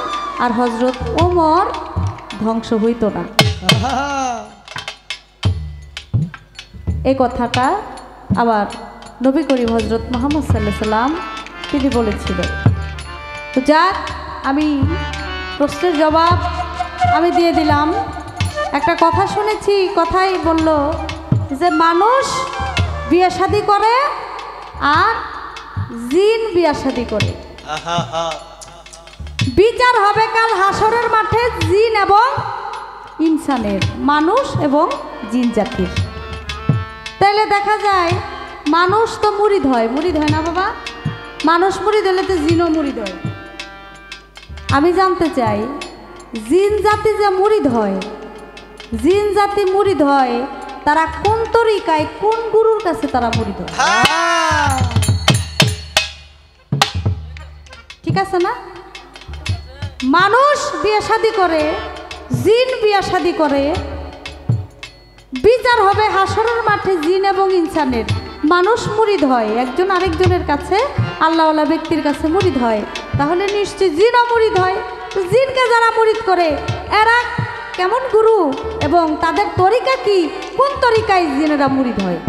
আর হজরত উমর ধ্বংস হইতো না। এই কথাটা আবার নবী করিম হজরত মুহাম্মদ সাল্লাল্লাহু আলাইহি সাল্লাম তিনি বলেছিল। তো যাক, আমি প্রশ্নের জবাব আমি দিয়ে দিলাম। একটা কথা শুনেছি, কথাই বলল যে মানুষ বিয়ে শাদী করে আর জিন বিয়ে শাদী করে। বিচার হবে কাল হাসরের মাঠে জিন এবং ইনসানের, মানুষ এবং জিন জাতির। তাইলে দেখা যায় মানুষ তো মুরিদ হয়, মুরিদ হয় না বাবা? মানুষ মুরিদ হলে তো জিনও মুরিদ হয়। আমি জানতে চাই, জিন জাতি যে মুরিদ হয়, জিন জাতি মুরিদ হয়, তারা কোন তরিকায়, কোন গুরুর কাছে তারা মুরিদ হয়? ঠিক আছে না? মানুষ বিয়ে শাদী করে, জিন বিয়ে শাদী করে, বিচার হবে হাসরের মাঠে জিন এবং ইনসানের। মানুষ মুরিদ হয় একজন আরেকজনের কাছে, আল্লাহওয়ালা ব্যক্তির কাছে মুরিদ হয়, তাহলে নিশ্চয়ই জিনও মুরিদ হয়। তো জিনকে যারা মুরিদ করে এরা কেমন গুরু এবং তাদের তরিকা কি, কোন তরিকায় জিনেরা মুরিদ হয়,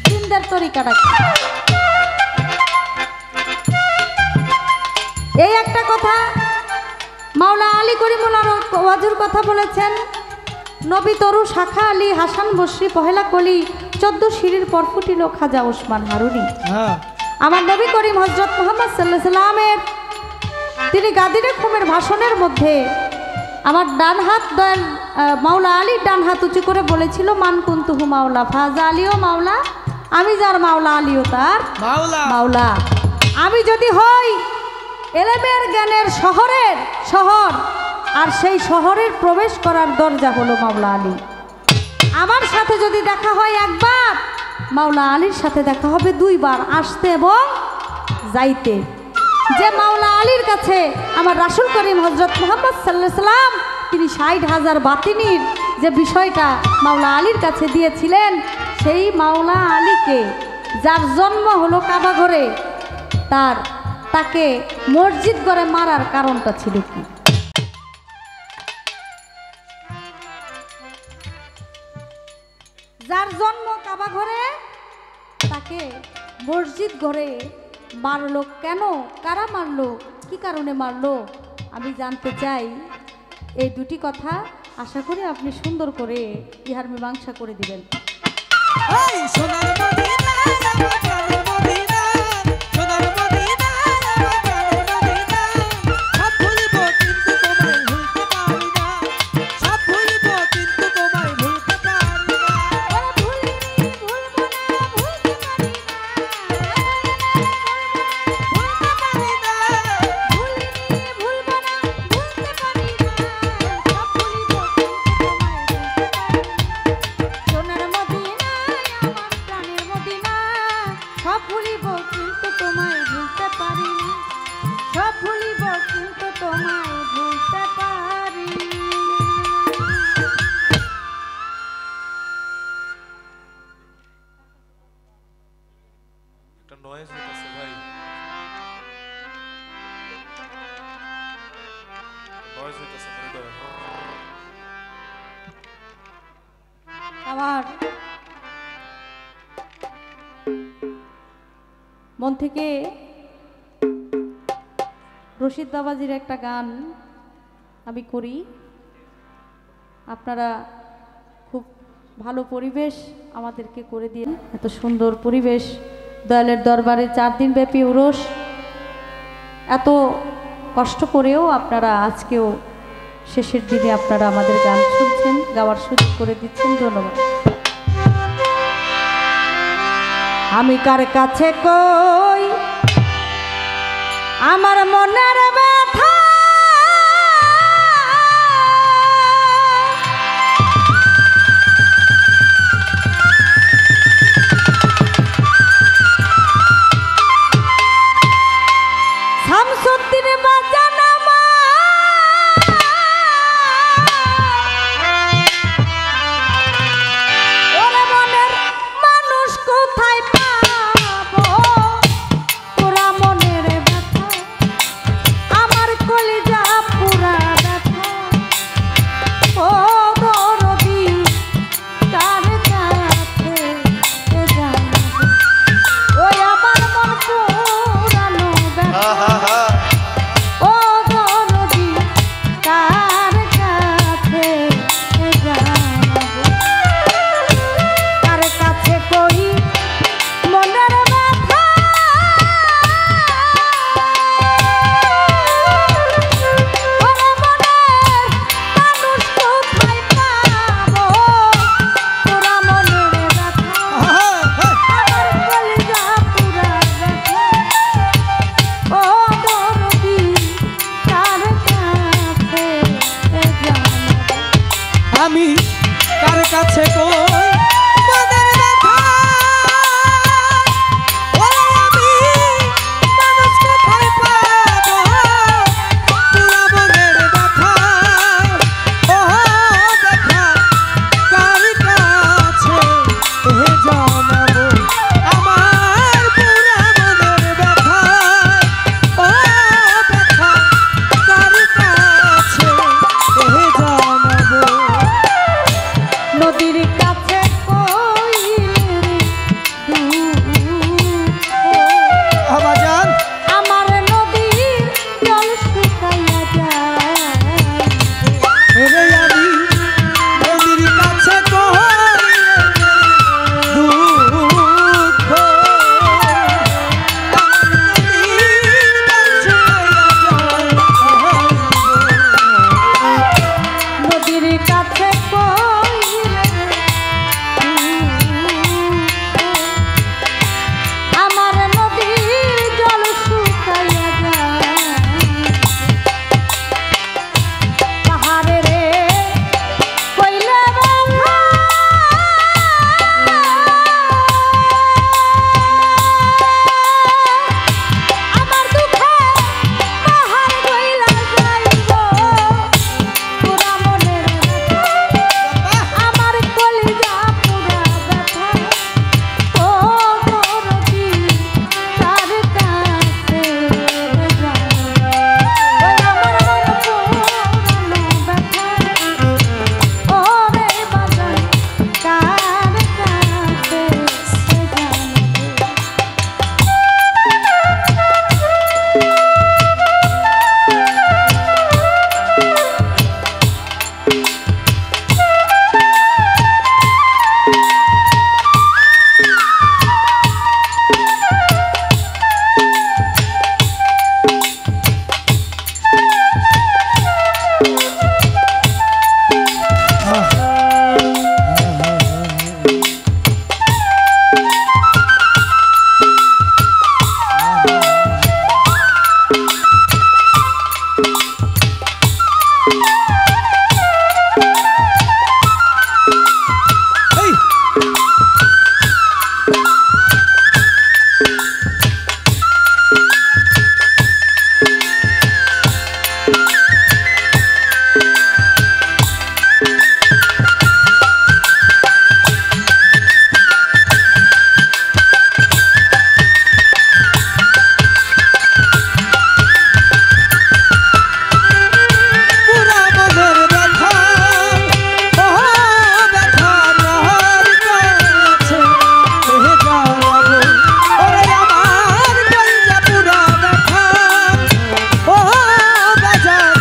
জিনদের তরিকাটা কি? এই একটা কথা মাওলা আলী করিমুল্লাহ ওয়াজুর কথা বলেছেন। নবী তরু শাখা আলী হাসান বসরি পহেলা কলি 14 সিঁড়ির পর ফুটিল খাজা ওসমান হারুনি। আমার নবী করিম হজরত মুহাম্মদ সাল্লাল্লাহু আলাইহি সাল্লামের তিনি গাদিরে খুমের ভাষণের মধ্যে আমার ডান হাত দয়াল মাওলা আলীর ডান হাত উঁচু করে বলেছিল, মান কুনতুহু মাওলা ফাজা আলীও মাওলা, আমি যার মাওলা আলীও তার মাওলা। আমি যদি হই এলেমের জ্ঞানের শহর, আর সেই শহরের প্রবেশ করার দরজা হলো মাওলা আলী। আমার সাথে যদি দেখা হয় একবার, মাওলা আলীর সাথে দেখা হবে 2 বার, আসতে এবং যাইতে। যে মাওলা আলীর কাছে আমার রাসূল করিম হযরত মুহাম্মদ সাল্লাল্লাহু আলাইহি সাল্লাম তিনি 60,000 বাতিনির যে বিষয়টা মাওলা আলীর কাছে দিয়েছিলেন, সেই মাওলা আলীকে যার জন্ম হলো কাবা ঘরে, তাকে মসজিদ ঘরে মারার কারণটা ছিল কি? যার জন্ম কাবা ঘরে তাকে মসজিদ ঘরে মারলো কেন? কারা মারলো? কি কারণে মারলো? আমি জানতে চাই। এই দুটি কথা আশা করি আপনি সুন্দর করে ইহার মীমাংসা করে দিবেন। আমার মন থেকে রশিদ বাবাজির একটা গান আমি করি। আপনারা খুব ভালো পরিবেশ আমাদেরকে করে দিয়ে, এত সুন্দর পরিবেশ, দয়ালের দরবারে 4 দিন ব্যাপী উরস, এত কষ্ট করেও আপনারা আজকেও শেষের দিনে আপনারা আমাদের গান শুনছেন, গাওয়ার সুযোগ করে দিচ্ছেন, ধন্যবাদ। আমি কার কাছে কই আমার মনের ব্যথা, একদিন বাঁচান ওরে মনের মানুষ কোথায় পাবো পুরা মনের ব্যথা আমার কলিজা পুরা ব্যথা ও দরদি কার কাছে জানাবো ওই আমার মন পুরানো ব্যথা ও দরদি কার কাছে জানাবো কার কাছে কই মনের ব্যথা ওরে মনের মানুষ কোথায় পাবো পুরা মনের ব্যথা আমার কলিজা পুরা ব্যথা ও দরদি কার কাছে জানাবো আমি কার কাছে কই মনের ব্যথা ওরে আমি মানুষ কোথায় পাবো পুরা মনের ব্যথা ও ব্যথা কার কাছে জানাবো আমার পুরা মনের ব্যথা ও ব্যথা কার কাছে জানাবো নদীর কাছে আবাজান আমার নদীর জল শুকাইয়া যায় রে আমি নদীর কাছে কই দুঃখ নদীর কাছে আমার নদীর জল শুকাইয়া যায় পাহাড়ে রে কইলে ব্যথা আমার দুঃখে পাহাড় কইলা যাইব পুরা মনের ব্যথা আমার কলিজা পুরা ব্যথা ও দরদি কার কাছে জানাবো ওই আমার মন পুরানো ব্যথা ও রে বাজান কার কাছে জানাবো এই পুরা মনের ব্যথা ও ব্যথা কার কাছে জানাবো ওরে আমার কলিজা পুরা ব্যথা ও বাজান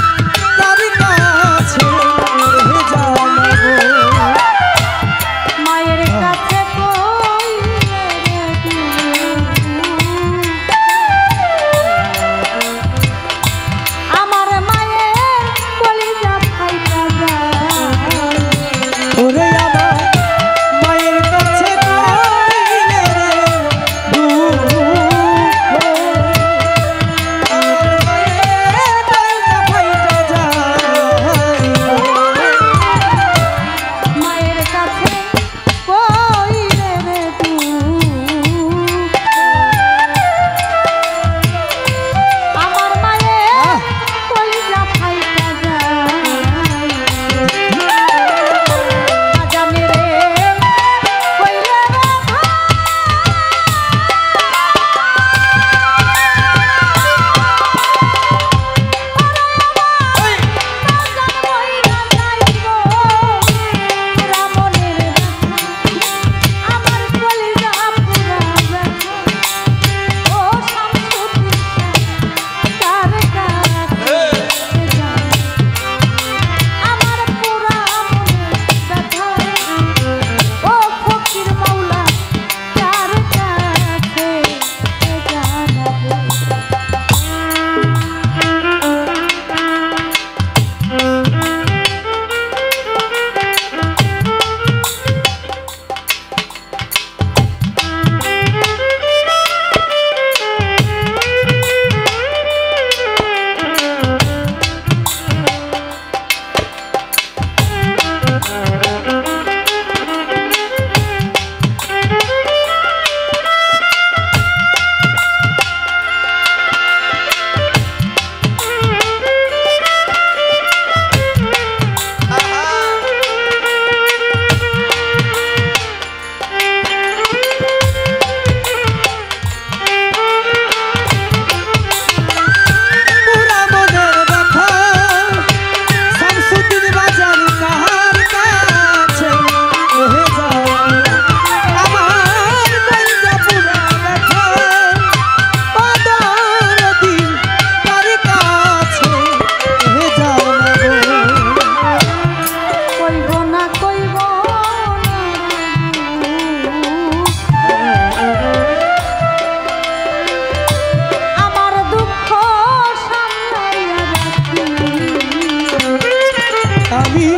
আমি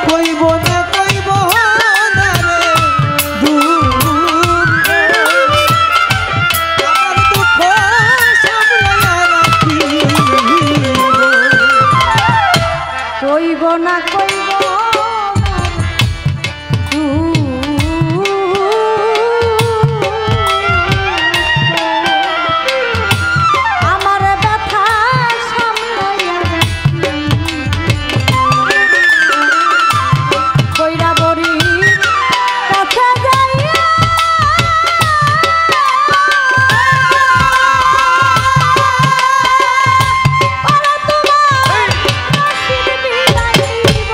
কইব না না রে দুঃখ আমার দুঃখ সামলাইয়া রাখিব কইব না কইব আমার ব্যথা সামলাইয়া কইরা বড়ি কাছে যাইয়া ওরা তোমার নসিব বিলাইব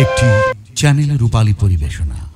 একটি চ্যানেল রূপালী পরিবেশনা।